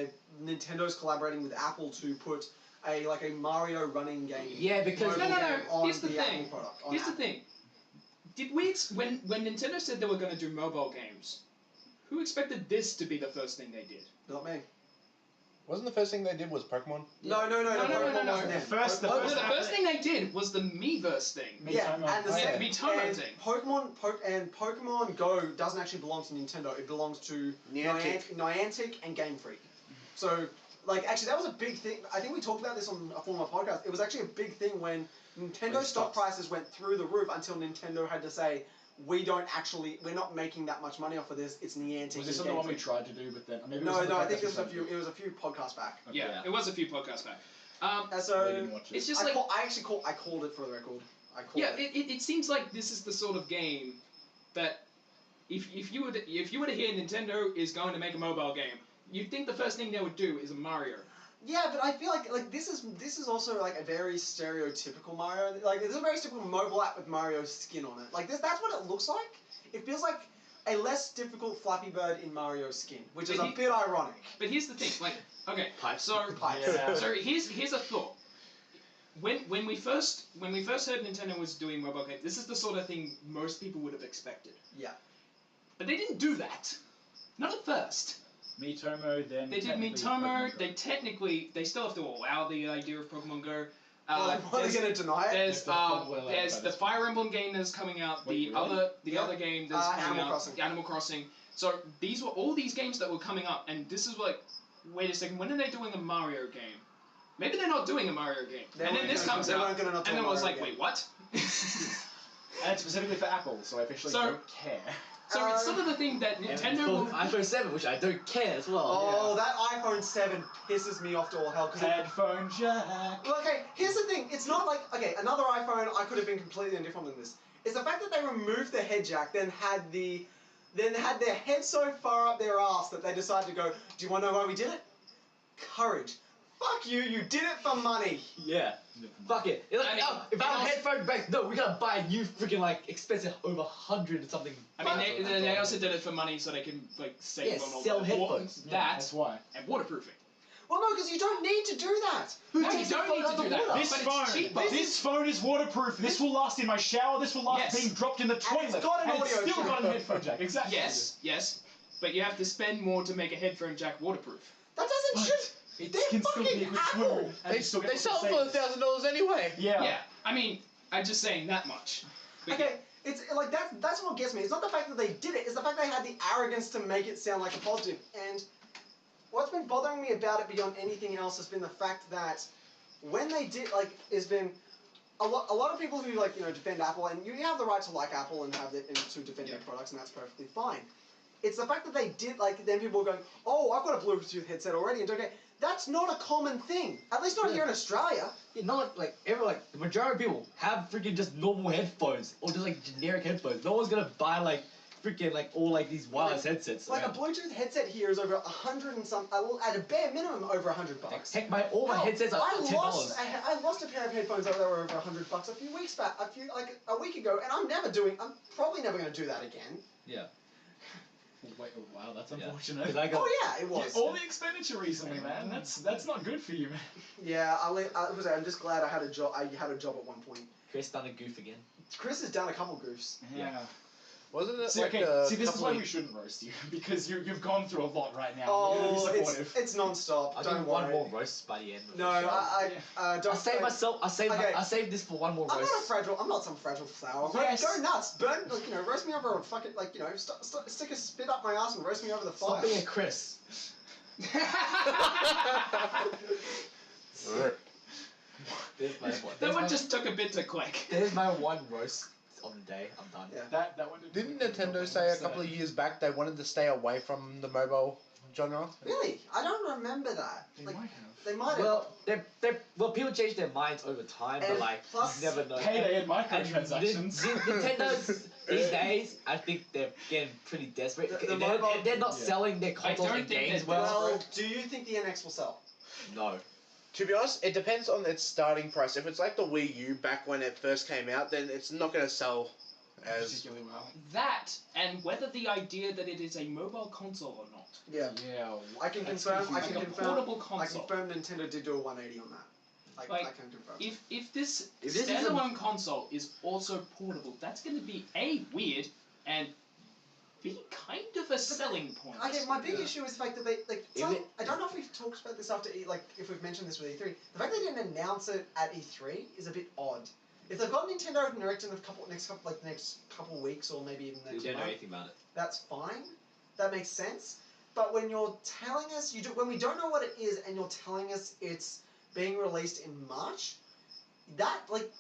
Speaker 1: Nintendo's collaborating with Apple to put a Mario running game.
Speaker 4: Yeah, because
Speaker 1: mobile
Speaker 2: No.
Speaker 1: game on
Speaker 2: Here's the
Speaker 1: the
Speaker 2: thing.
Speaker 1: Apple product. on
Speaker 2: Here's the
Speaker 1: Apple.
Speaker 2: thing. Did we when Nintendo said they were going to do mobile games? Who expected this to be the first thing they did?
Speaker 1: Not me.
Speaker 6: Wasn't the first thing they did was Pokemon?
Speaker 1: No.
Speaker 2: No.
Speaker 1: Pokemon wasn't
Speaker 3: The
Speaker 1: them.
Speaker 3: first- the
Speaker 2: Oh,
Speaker 3: first-
Speaker 2: no, the first thing they did was the Miiverse thing.
Speaker 1: Yeah,
Speaker 3: Miitomo.
Speaker 1: and the
Speaker 6: Oh, yeah.
Speaker 1: second
Speaker 2: Miitomo
Speaker 1: and
Speaker 2: thing.
Speaker 1: Pokemon Go doesn't actually belong to Nintendo. It belongs to Niantic and Game Freak. So, actually, that was a big thing. I think we talked about this on a former podcast. It was actually a big thing when Nintendo stock prices went through the roof until Nintendo had to say, we're not making that much money off of this. It's Niantic.
Speaker 3: Was this
Speaker 1: and
Speaker 3: the
Speaker 1: Game
Speaker 3: one we
Speaker 1: Freak."
Speaker 3: tried to do, but then maybe it
Speaker 1: No,
Speaker 3: was
Speaker 1: I think it was a few podcasts back.
Speaker 3: Okay.
Speaker 2: Yeah, it was a few podcasts back.
Speaker 1: And
Speaker 3: I
Speaker 1: so
Speaker 3: didn't watch it.
Speaker 2: It's just
Speaker 1: I
Speaker 2: like
Speaker 1: called it for the record. I called
Speaker 2: yeah,
Speaker 1: it.
Speaker 2: it seems like this is the sort of game that if you were to hear Nintendo is going to make a mobile game, you'd think the first thing they would do is a Mario.
Speaker 1: Yeah, but I feel like this is also like a very stereotypical Mario. Like it's a very typical mobile app with Mario's skin on it. Like that's what it looks like. It feels like a less difficult Flappy Bird in Mario's skin, which is
Speaker 2: But
Speaker 1: a bit ironic.
Speaker 2: But here's the thing, okay,
Speaker 4: Pipes.
Speaker 2: so
Speaker 1: Pipes.
Speaker 3: Yeah.
Speaker 2: so here's a thought. When we first heard Nintendo was doing mobile games, this is the sort of thing most people would have expected.
Speaker 1: Yeah.
Speaker 2: But they didn't do that. Not at first.
Speaker 3: Miitomo, then
Speaker 2: They did
Speaker 3: technically
Speaker 2: Miitomo.
Speaker 3: Pokemon Go.
Speaker 2: They still have to allow the idea of Pokemon Go.
Speaker 1: Well, are they going to deny it?
Speaker 2: There's
Speaker 3: They're probably allowed
Speaker 2: there's
Speaker 3: by
Speaker 2: the
Speaker 3: this
Speaker 2: Fire Emblem game that's coming out.
Speaker 3: Wait,
Speaker 2: The
Speaker 3: really?
Speaker 2: other game that's coming
Speaker 1: Animal
Speaker 2: out.
Speaker 1: Crossing.
Speaker 2: Animal Crossing. So these were all these games that were coming up, and this is like, wait a second, when are they doing a Mario game? Maybe they're not doing a Mario game.
Speaker 1: They
Speaker 2: And then
Speaker 1: weren't
Speaker 2: this
Speaker 1: gonna-
Speaker 2: comes
Speaker 1: they
Speaker 2: out,
Speaker 1: weren't gonna not do
Speaker 2: and
Speaker 1: a
Speaker 2: then I was
Speaker 1: Mario
Speaker 2: like,
Speaker 1: game.
Speaker 2: wait, what?
Speaker 3: And it's specifically for Apple, so I officially
Speaker 2: So-
Speaker 3: don't care.
Speaker 2: So it's sort of the thing that Nintendo will.
Speaker 4: iPhone 7, which I don't care as well.
Speaker 1: Oh, that iPhone 7 pisses me off to all hell because
Speaker 3: Headphone jack.
Speaker 1: Well, okay, here's the thing. It's not like, okay, another iPhone, I could have been completely indifferent than this. It's the fact that they removed the head jack, then had their head so far up their ass that they decided to go, do you want to know why we did it? Courage. Fuck you, you did it for money.
Speaker 4: Yeah. Fuck it. You're like,
Speaker 2: I mean,
Speaker 4: oh, if our headphone breaks, no, we gotta buy a new freaking like expensive over 100 or something.
Speaker 2: I mean, they also did it for money so they can like save
Speaker 4: Yeah,
Speaker 2: on all
Speaker 4: sell
Speaker 2: the
Speaker 4: headphones.
Speaker 3: That's why.
Speaker 2: and waterproofing.
Speaker 1: Well, no, because you don't need to do that. Who
Speaker 2: No, you
Speaker 1: takes a
Speaker 2: don't
Speaker 1: phone
Speaker 2: need to do
Speaker 1: underwater?
Speaker 2: that.
Speaker 3: This
Speaker 2: But it's
Speaker 3: phone,
Speaker 2: cheaper.
Speaker 3: this phone is waterproof. This will last in my shower. This will last
Speaker 2: Yes.
Speaker 3: being dropped in the toilet.
Speaker 1: it's got an
Speaker 3: and
Speaker 1: audio
Speaker 3: it's still got
Speaker 1: jack.
Speaker 3: a headphone jack. Exactly.
Speaker 2: Yes, but you have to spend more to make a headphone jack waterproof.
Speaker 1: That doesn't
Speaker 3: But
Speaker 1: shit.
Speaker 3: It
Speaker 1: They're
Speaker 3: can still be a
Speaker 1: fucking
Speaker 3: good
Speaker 1: Apple.
Speaker 3: phone. and
Speaker 6: They
Speaker 3: you still get
Speaker 6: they
Speaker 3: the
Speaker 6: sell them for
Speaker 3: savings.
Speaker 6: $1,000 anyway.
Speaker 3: Yeah.
Speaker 2: Yeah, I mean, I'm just saying that much. But
Speaker 1: Okay, it's like that's what gets me. It's not the fact that they did it, it's the fact they had the arrogance to make it sound like a positive. And what's been bothering me about it beyond anything else has been the fact that when they did, like, has been a lot of people who, like, you know, defend Apple, and you have the right to like Apple and have it to defend their products, and that's perfectly fine. It's the fact that they did, like, then people are going, oh, I've got a Bluetooth headset already, and okay, that's not a common thing. At least not here in Australia.
Speaker 4: Yeah, not like everyone, like the majority of people have freaking just normal headphones or just like generic headphones. No one's gonna buy like freaking like all like these wireless headsets.
Speaker 1: Like a
Speaker 4: man.
Speaker 1: Bluetooth headset here is over 100 and some, at a bare minimum over $100.
Speaker 4: Heck, all my
Speaker 1: Hell,
Speaker 4: headsets are $10.
Speaker 1: I lost a pair of headphones that were over $100 a few weeks back, a week ago, and I'm probably never going to do that again.
Speaker 4: Yeah.
Speaker 3: Wait, oh, wow, that's
Speaker 4: Yeah.
Speaker 3: unfortunate.
Speaker 4: 'Cause I got,
Speaker 1: Oh yeah, it was.
Speaker 3: All the expenditure recently, man. That's not good for you, man.
Speaker 1: Yeah, I'm just glad I had a job. I had a job at one point.
Speaker 4: Chris done a goof again.
Speaker 1: Chris has done a couple goofs.
Speaker 3: Yeah.
Speaker 6: Wasn't it
Speaker 3: See,
Speaker 6: like
Speaker 3: okay,
Speaker 6: a
Speaker 3: see, this is
Speaker 6: couple
Speaker 3: why
Speaker 6: of-
Speaker 3: we shouldn't roast you because you've gone through a lot right now.
Speaker 1: Oh,
Speaker 3: You're gonna be supportive.
Speaker 1: it's non-stop.
Speaker 4: I'll
Speaker 1: Don't
Speaker 4: do one
Speaker 1: worry.
Speaker 4: more roast by the end. Of
Speaker 1: No,
Speaker 4: the show.
Speaker 1: I don't.
Speaker 4: I saved myself.
Speaker 1: Okay.
Speaker 4: I saved this for one more
Speaker 1: I'm
Speaker 4: roast.
Speaker 1: not a fragile. I'm not some fragile flower.
Speaker 3: Yes.
Speaker 1: Go nuts, burn. Like, you know, roast me over a fucking, like, you know, stick a spit up my ass and roast me over the fire.
Speaker 4: Stop being a Chris. There's my one.
Speaker 2: that
Speaker 4: There's
Speaker 2: one
Speaker 4: my,
Speaker 2: just took a bit to click.
Speaker 4: There's my one roast on the day. I'm done.
Speaker 1: Yeah.
Speaker 3: That one
Speaker 6: Didn't Nintendo say a couple of years back they wanted to stay away from the mobile genre?
Speaker 1: Really? I don't remember that.
Speaker 3: They
Speaker 1: Like,
Speaker 3: might have.
Speaker 1: they might have.
Speaker 4: Well, people change their minds over time,
Speaker 1: And
Speaker 4: but like,
Speaker 1: plus-
Speaker 4: you never know.
Speaker 3: Payday and
Speaker 4: And
Speaker 3: microtransactions.
Speaker 4: Nintendo these days, I think they're getting pretty desperate.
Speaker 1: The
Speaker 4: They're not
Speaker 3: Yeah.
Speaker 4: selling their consoles
Speaker 2: don't
Speaker 4: and
Speaker 2: think
Speaker 4: games
Speaker 2: they're
Speaker 4: well.
Speaker 1: Well, do you think the NX will sell?
Speaker 4: No.
Speaker 6: To be honest, it depends on its starting price. If it's like the Wii U back when it first came out, then it's not going to sell as...
Speaker 3: Particularly well.
Speaker 2: That and whether the idea that it is a mobile console or not.
Speaker 1: Yeah.
Speaker 3: Yeah.
Speaker 1: I can
Speaker 3: that's
Speaker 1: confirm. I
Speaker 3: confusing.
Speaker 1: can
Speaker 2: Like a
Speaker 1: confirm.
Speaker 2: portable
Speaker 1: I
Speaker 2: console.
Speaker 1: confirm Nintendo did do a 180 on that.
Speaker 2: Like,
Speaker 1: I can confirm.
Speaker 2: If this
Speaker 4: If this is a-
Speaker 2: standalone console is also portable, that's going to be A, weird, and B, kind of a selling point.
Speaker 1: Okay, my big issue is the fact that they like.
Speaker 4: If
Speaker 1: Some,
Speaker 4: it-
Speaker 1: I don't know if we've talked about this after if we've mentioned this with E3. The fact they didn't announce it at E3 is a bit odd. If they've got Nintendo Direct in the next couple weeks or maybe even
Speaker 4: We
Speaker 1: next
Speaker 4: don't know
Speaker 1: month,
Speaker 4: anything about it.
Speaker 1: that's fine. That makes sense. But when you're telling us when we don't know what it is and you're telling us it's being released in March, that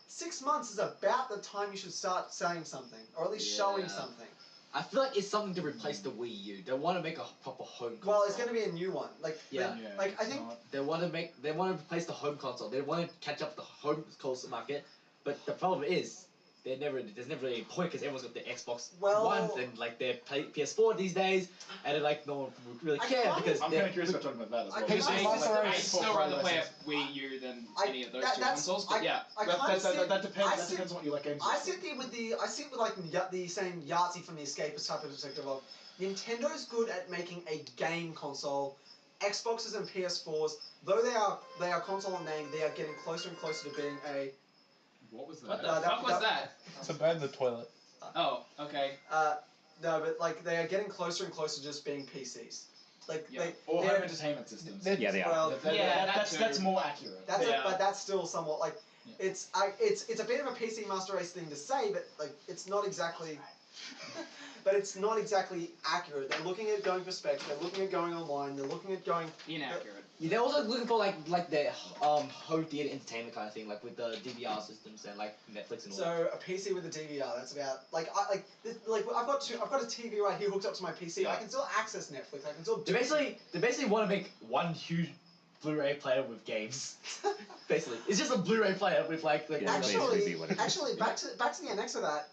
Speaker 1: 6 months is about the time you should start saying something or at least showing
Speaker 4: Yeah.
Speaker 1: something.
Speaker 4: I feel like it's something to replace the Wii U. They want to make a proper home console.
Speaker 1: Well, it's going to be a new one.
Speaker 4: Yeah.
Speaker 1: I
Speaker 3: it's
Speaker 1: think.
Speaker 3: not.
Speaker 4: They want to replace the home console. They want to catch up the home console market. But the problem is, there's never really a point because everyone's got their Xbox
Speaker 1: Well-
Speaker 4: Ones and like their PS4 these days, and then like no one would really
Speaker 1: I
Speaker 4: care
Speaker 1: kind of-
Speaker 4: because
Speaker 3: I'm
Speaker 4: they're-
Speaker 3: kind of curious about talking about that as
Speaker 1: I
Speaker 3: well.
Speaker 1: can-
Speaker 3: Because
Speaker 1: I-
Speaker 3: it's like-
Speaker 2: I'd still rather play
Speaker 3: license.
Speaker 2: a Wii U than
Speaker 1: I-
Speaker 2: any of those
Speaker 1: that-
Speaker 2: two
Speaker 1: that's-
Speaker 2: consoles, but yeah.
Speaker 1: I
Speaker 3: That,
Speaker 1: kind of
Speaker 3: that,
Speaker 1: sit.
Speaker 3: that depends.
Speaker 1: I
Speaker 3: That
Speaker 1: sit-
Speaker 3: depends on what you like games.
Speaker 1: I sit there with the the same Yahtzee from the Escapist type of perspective of Nintendo's good at making a game console. Xboxes and PS4s, though they are console in name, they are getting closer and closer to being a.
Speaker 3: What was that?
Speaker 2: What the
Speaker 1: that-
Speaker 2: fuck was that?
Speaker 6: To burn the toilet.
Speaker 2: Oh, okay.
Speaker 1: No, but they are getting closer and closer to just being PCs.
Speaker 2: Yeah.
Speaker 3: Or
Speaker 1: they're-
Speaker 3: home entertainment systems.
Speaker 5: Yeah, they are.
Speaker 1: Well,
Speaker 2: Yeah, that
Speaker 3: that's
Speaker 2: too.
Speaker 3: more accurate.
Speaker 2: Yeah.
Speaker 1: but that's still somewhat
Speaker 3: Yeah.
Speaker 1: it's a bit of a PC master race thing to say, but it's not exactly. but it's not exactly accurate. They're looking at going for specs. They're looking at going online. They're looking at going
Speaker 2: Inaccurate.
Speaker 4: Yeah, they're also looking for like the home theater entertainment kind of thing, like with the DVR systems and like Netflix and all.
Speaker 1: So a PC with a DVR, that's about I've got a TV right here hooked up to my PC. I can still access Netflix. I can still do
Speaker 4: They basically want to make one huge Blu-ray player with games. Basically, it's just a Blu-ray player with like the.
Speaker 5: Yeah, basically what it is.
Speaker 1: Actually, back to the NX of that.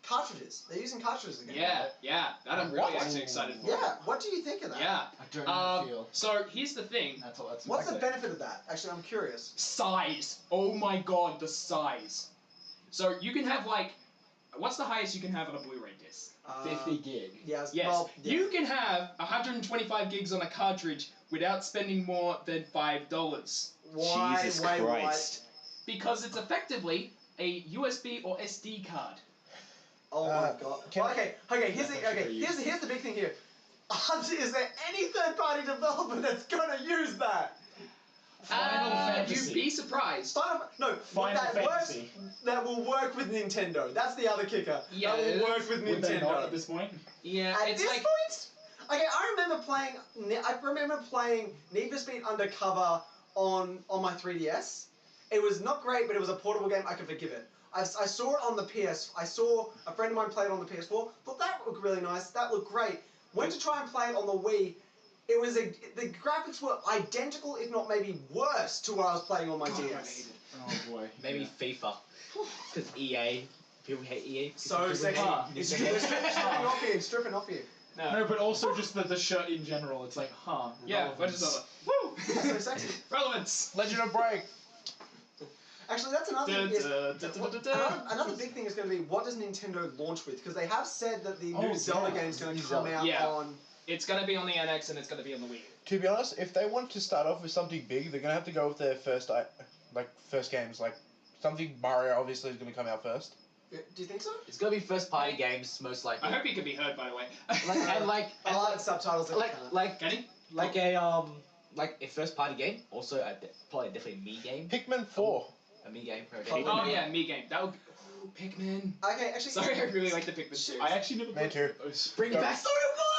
Speaker 1: Cartridges. They're using cartridges again.
Speaker 2: Yeah. That I'm really actually excited for.
Speaker 1: Yeah. What do you think of that?
Speaker 2: Yeah.
Speaker 3: I don't know feel.
Speaker 2: So here's the thing.
Speaker 3: That's
Speaker 1: What's the benefit of that? Actually, I'm curious.
Speaker 2: Size. Oh my god, the size. So you can have like, what's the highest you can have on a Blu-ray disc?
Speaker 3: 50 gig.
Speaker 1: Yes.
Speaker 2: Yes.
Speaker 1: Well, yeah.
Speaker 2: You can have 125 gigs on a cartridge without spending more than $5.
Speaker 1: Why?
Speaker 5: Jesus
Speaker 1: why?
Speaker 5: Christ.
Speaker 2: Because it's effectively a USB or SD card.
Speaker 1: Oh my god. Okay. Here's the big thing here. Is there any third-party developer that's gonna use that?
Speaker 3: Final Fantasy.
Speaker 2: You'd be surprised.
Speaker 3: Final Fantasy.
Speaker 1: That will work with Nintendo. That's the other kicker.
Speaker 2: Yeah.
Speaker 1: That will work with
Speaker 3: Would they not
Speaker 1: Nintendo.
Speaker 3: at this point?
Speaker 2: Yeah,
Speaker 1: At
Speaker 2: it's
Speaker 1: this
Speaker 2: like
Speaker 1: point, okay, I remember playing Need for Speed Undercover on my 3DS. It was not great, but it was a portable game. I could forgive it. I saw it on the PS. I saw a friend of mine play it on the PS4. Thought that looked really nice. That looked great. Went to try and play it on the Wii. The graphics were identical, if not maybe worse, to what I was playing on my DS.
Speaker 3: Oh boy.
Speaker 4: Maybe FIFA. Because EA. People hate EA.
Speaker 1: So sexy. It's stripping off you.
Speaker 3: No, but also just the shirt in general. It's like,
Speaker 2: yeah,
Speaker 3: relevance.
Speaker 2: what is that? Woo!
Speaker 1: Yeah, so sexy.
Speaker 2: Relevance.
Speaker 6: Legend of Break.
Speaker 1: Actually, that's another thing. Another big thing is going to be, what does Nintendo launch with? Because they have said that the new Zelda game is going to come out on...
Speaker 2: It's gonna be on the NX and it's gonna be on the Wii.
Speaker 6: To be honest, if they want to start off with something big, they're gonna have to go with their first games. Like something Mario obviously is gonna come out first.
Speaker 1: Do you think so?
Speaker 4: It's gonna be first party games most likely.
Speaker 2: I hope you can be heard, by the way.
Speaker 1: I like subtitles.
Speaker 4: Like a first party game. Also, probably definitely a Mii game.
Speaker 6: Pikmin 4.
Speaker 4: A Mii game.
Speaker 2: Oh yeah, Mii game. That would. Ooh, Pikmin.
Speaker 1: Okay, actually.
Speaker 2: Sorry, I really like the Pikmin series.
Speaker 3: I actually never played those.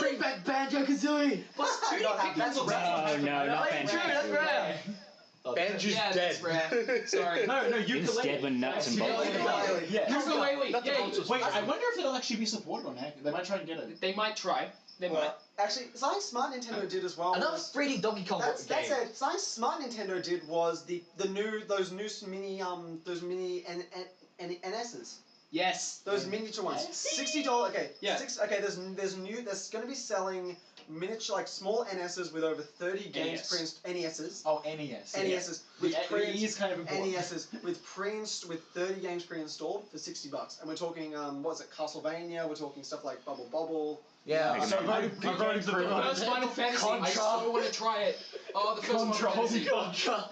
Speaker 4: Bring back Banjo-Kazooie!
Speaker 2: Plus, 2D
Speaker 1: That's
Speaker 2: Pikmin's
Speaker 1: rare.
Speaker 5: No, not
Speaker 4: True,
Speaker 5: Banjo.
Speaker 4: that's rare.
Speaker 6: Banjo's
Speaker 2: yeah,
Speaker 6: dead.
Speaker 2: that's rare. Sorry.
Speaker 3: No,
Speaker 5: It's
Speaker 3: ukulele.
Speaker 5: dead when nuts and bolts.
Speaker 1: Ukulele.
Speaker 3: Yeah.
Speaker 2: Ukulele.
Speaker 6: Not the
Speaker 2: Yeah,
Speaker 6: consoles.
Speaker 3: Wait, I wonder if it'll actually be supported on Hack. They might try and get it.
Speaker 2: they might try. They might.
Speaker 1: Well, actually, something smart Nintendo did as well.
Speaker 4: Another
Speaker 1: was-
Speaker 4: 3D Donkey Kong
Speaker 1: That's
Speaker 4: game.
Speaker 1: it. Something smart Nintendo did was those new mini NSs.
Speaker 2: Yes.
Speaker 1: Those miniature ones. $60. Okay.
Speaker 2: Yeah.
Speaker 1: There's going to be selling miniature, like small NSs with over 30 games NESs.
Speaker 3: Oh, NES.
Speaker 1: NESs with
Speaker 3: The E is kind of important.
Speaker 1: NESs with 30 games pre-installed for $60, and we're talking what is it, Castlevania? We're talking stuff like Bubble Bobble.
Speaker 4: Yeah.
Speaker 5: Mega
Speaker 3: So
Speaker 5: Man.
Speaker 3: I've already
Speaker 2: The first Final Fantasy. I so want to try it. Oh, the first Final Fantasy.
Speaker 4: Contra.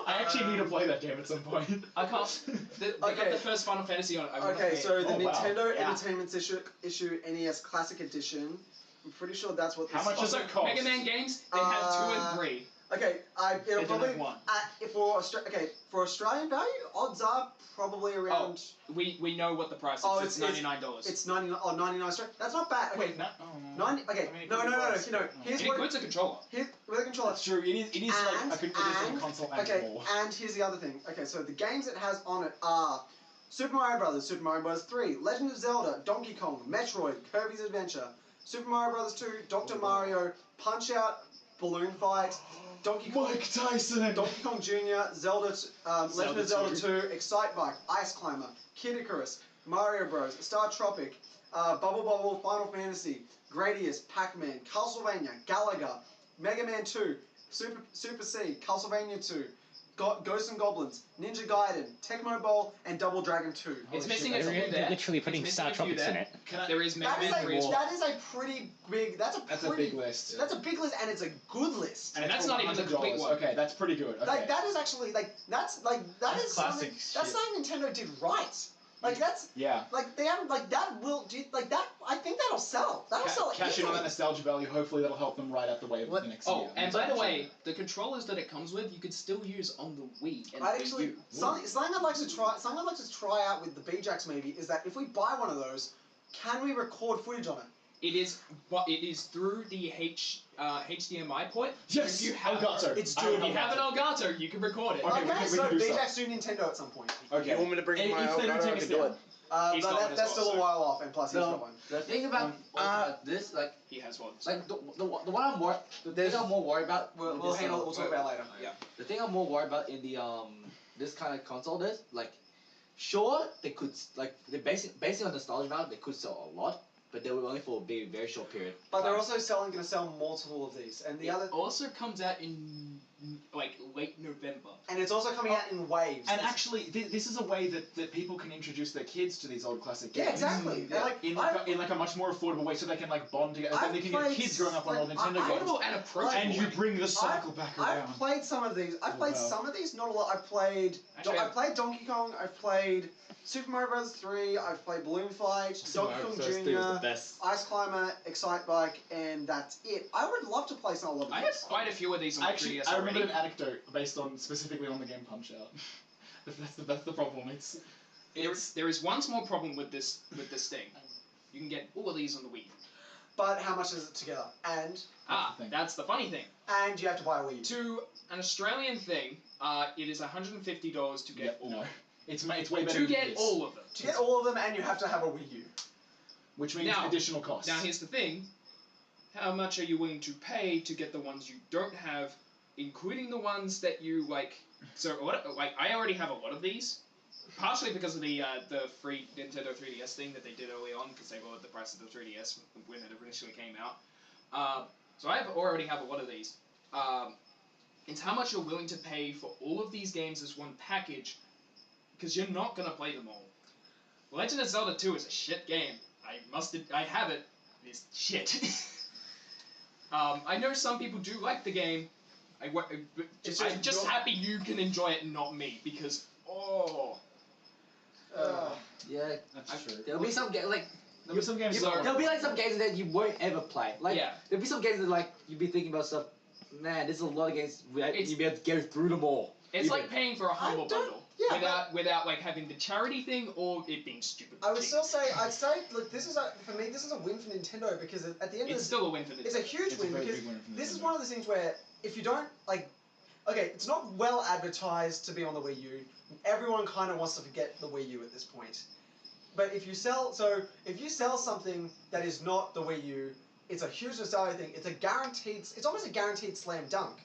Speaker 3: I actually need to play that game at some point.
Speaker 2: I can't. They got the first Final Fantasy on it. I wanna play
Speaker 1: Okay,
Speaker 2: it.
Speaker 1: so the
Speaker 3: Oh, wow.
Speaker 1: Nintendo
Speaker 2: Yeah.
Speaker 1: Entertainment issue NES Classic Edition. I'm pretty sure that's what this
Speaker 3: How much
Speaker 1: is.
Speaker 3: does it cost?
Speaker 2: Mega Man games, they have 2 and 3.
Speaker 1: Okay, it'll
Speaker 2: They don't
Speaker 1: probably
Speaker 2: have 1.
Speaker 1: for Australian value, odds are probably around.
Speaker 2: We know what the price is.
Speaker 1: Oh,
Speaker 2: it's $99.
Speaker 1: It's 99 Australian. That's not bad. Okay,
Speaker 3: Wait, no.
Speaker 1: 90. Okay,
Speaker 3: I mean, it
Speaker 1: no.
Speaker 3: could be worse.
Speaker 1: Here's
Speaker 2: It
Speaker 1: what.
Speaker 2: includes a controller.
Speaker 1: Here, with a controller.
Speaker 3: That's true. It is like it is a console and
Speaker 1: Okay,
Speaker 3: more.
Speaker 1: and here's the other thing. Okay, so the games it has on it are Super Mario Brothers, Super Mario Bros. 3, Legend of Zelda, Donkey Kong, Metroid, Kirby's Adventure, Super Mario Bros. 2, Dr. Mario, Punch Out, Balloon Fight, Donkey Kong,
Speaker 3: Mike Tyson.
Speaker 1: Donkey Kong Jr., Legend of Zelda 2, Excite Bike, Ice Climber, Kid Icarus, Mario Bros, Star Tropic, Bubble Bobble, Final Fantasy, Gradius, Pac-Man, Castlevania, Galaga, Mega Man 2, Super C, Castlevania 2, Ghosts and Goblins, Ninja Gaiden, Tecmo Bowl, and Double Dragon 2.
Speaker 2: It's missing
Speaker 3: shit,
Speaker 2: a few
Speaker 5: They're
Speaker 2: there.
Speaker 5: literally putting
Speaker 2: It's
Speaker 5: Star
Speaker 2: missing a few
Speaker 5: Tropics in
Speaker 2: there.
Speaker 5: it.
Speaker 2: There is Mega
Speaker 1: That is,
Speaker 2: Man 3 as well.
Speaker 1: that is a pretty big. That's
Speaker 3: a big list.
Speaker 1: That's a big list, and it's a good list.
Speaker 2: And
Speaker 3: it's
Speaker 2: that's not even the
Speaker 3: $100.
Speaker 2: complete one.
Speaker 3: Okay, that's pretty good. Okay.
Speaker 1: Like that is actually that
Speaker 4: That's
Speaker 1: is something.
Speaker 4: classic
Speaker 1: That's
Speaker 4: shit.
Speaker 1: something Nintendo did right. Like that's
Speaker 3: Yeah.
Speaker 1: like they haven't like that will do like that. I think that'll sell. That'll sell.
Speaker 3: Cash in on that nostalgia value. Hopefully, that'll help them ride out the wave of the next year.
Speaker 2: Oh, and by the way, the controllers that it comes with, you could still use on the Wii and
Speaker 1: I
Speaker 2: Wii
Speaker 1: actually
Speaker 2: U.
Speaker 1: something I'd like to try. Something I'd like to try out with the BJCKs maybe is that if we buy one of those, can we record footage on it?
Speaker 2: It is through the HDMI port.
Speaker 3: Yes,
Speaker 2: If you have,
Speaker 3: Elgato.
Speaker 1: It's
Speaker 3: I
Speaker 1: doing
Speaker 2: if you have an Elgato, you can record it.
Speaker 3: Okay, we
Speaker 1: Okay,
Speaker 3: can
Speaker 1: so
Speaker 3: do
Speaker 1: BJCKDs do Nintendo at some point.
Speaker 3: Okay.
Speaker 6: You want me to bring my
Speaker 3: If they don't
Speaker 6: Elgato?
Speaker 3: take
Speaker 6: I
Speaker 3: us
Speaker 6: can do
Speaker 3: down.
Speaker 6: it.
Speaker 2: He's
Speaker 1: But
Speaker 2: got one as
Speaker 1: that's
Speaker 2: well,
Speaker 1: still a
Speaker 2: so-
Speaker 1: while off, and plus he's got
Speaker 4: No,
Speaker 1: one.
Speaker 4: the thing about this, like
Speaker 2: He has one.
Speaker 4: the one I'm worried, the thing I'm more worried about.
Speaker 1: We'll
Speaker 4: with this,
Speaker 1: we'll talk about it later.
Speaker 2: Yeah.
Speaker 4: The thing I'm more worried about in the this kind of console is like, sure they could like they basing on nostalgia value they could sell a lot, but they were only for a very short period.
Speaker 1: But they're also going to sell multiple of these, and the other,
Speaker 2: also comes out in like late November.
Speaker 1: and it's also coming out in waves.
Speaker 3: And actually, this is a way that people can introduce their kids to these old classic games.
Speaker 1: yeah, exactly.
Speaker 3: Yeah,
Speaker 1: Like,
Speaker 3: in like a much more affordable way, so they can like bond together.
Speaker 1: I've
Speaker 3: Then they can
Speaker 1: played
Speaker 3: get kids growing up on old
Speaker 1: like,
Speaker 3: Nintendo games.
Speaker 2: Affordable and approachable.
Speaker 3: And you bring the cycle back around.
Speaker 1: I've played some of these. I've played
Speaker 3: Wow.
Speaker 1: some of these, not a lot. I've played.
Speaker 2: Actually,
Speaker 1: I've played Donkey Kong. I've played Super Mario Bros. 3. I've played Balloon Fight, Donkey Kong Jr.,
Speaker 4: best.
Speaker 1: Ice Climber, Excite Bike, and that's it. I would love to play some of
Speaker 2: I
Speaker 1: these.
Speaker 2: have quite a few of these on the
Speaker 3: Actually,
Speaker 2: 3DS
Speaker 3: I remember
Speaker 2: already.
Speaker 3: an anecdote based on specifically on the game Punch Out. that's the problem.
Speaker 2: There is one small problem with this thing. You can get all of these on the Wii.
Speaker 1: But how much is it together? And
Speaker 2: Ah,
Speaker 3: the thing.
Speaker 2: that's the funny thing.
Speaker 1: you have to buy a Wii U.
Speaker 2: To an Australian thing, it is $150 to get all.
Speaker 3: no, it's way better
Speaker 2: To
Speaker 3: than
Speaker 2: get
Speaker 3: this,
Speaker 2: all of them.
Speaker 1: To get all of them, and you have to have a Wii U.
Speaker 3: which means
Speaker 2: Now-
Speaker 3: additional costs.
Speaker 2: Now here's the thing. How much are you willing to pay to get the ones you don't have, including the ones that you like? So I already have a lot of these, partially because of the free Nintendo 3DS thing that they did early on, because they lowered the price of the 3DS when it initially came out. So I already have a lot of these. It's how much you're willing to pay for all of these games as one package, because you're not gonna play them all. Legend of Zelda 2 is a shit game. I have it. It's shit. I know some people do like the game. I'm
Speaker 1: It's
Speaker 2: just
Speaker 1: just
Speaker 2: happy you can enjoy it and not me, because
Speaker 4: Yeah,
Speaker 3: That's true.
Speaker 4: there'll be some like
Speaker 3: There'll be some games.
Speaker 2: So-
Speaker 4: there'll be like some games that you won't ever play. Like
Speaker 2: Yeah.
Speaker 4: there'll be some games that like you'll be thinking about stuff. Man, there's a lot of games where
Speaker 2: It's-
Speaker 4: you'll be able to go through them all.
Speaker 2: it's
Speaker 4: Even.
Speaker 2: like paying for a humble
Speaker 1: don't-
Speaker 2: bundle
Speaker 1: yeah,
Speaker 2: without like having the charity thing or it being stupid.
Speaker 1: I would
Speaker 2: cheap.
Speaker 1: still say, look, this is for me, this is a win for Nintendo, because at the end of
Speaker 2: It's
Speaker 1: the
Speaker 2: still a win for Nintendo.
Speaker 1: it's a huge
Speaker 3: It's a
Speaker 1: win,
Speaker 3: very
Speaker 1: because
Speaker 3: big win from
Speaker 1: this is
Speaker 3: Nintendo.
Speaker 1: one of those things where if you don't okay, it's not well advertised to be on the Wii U. Everyone kind of wants to forget the Wii U at this point. But if you sell something that is not the Wii U, it's a huge nostalgia thing. It's almost a guaranteed slam dunk.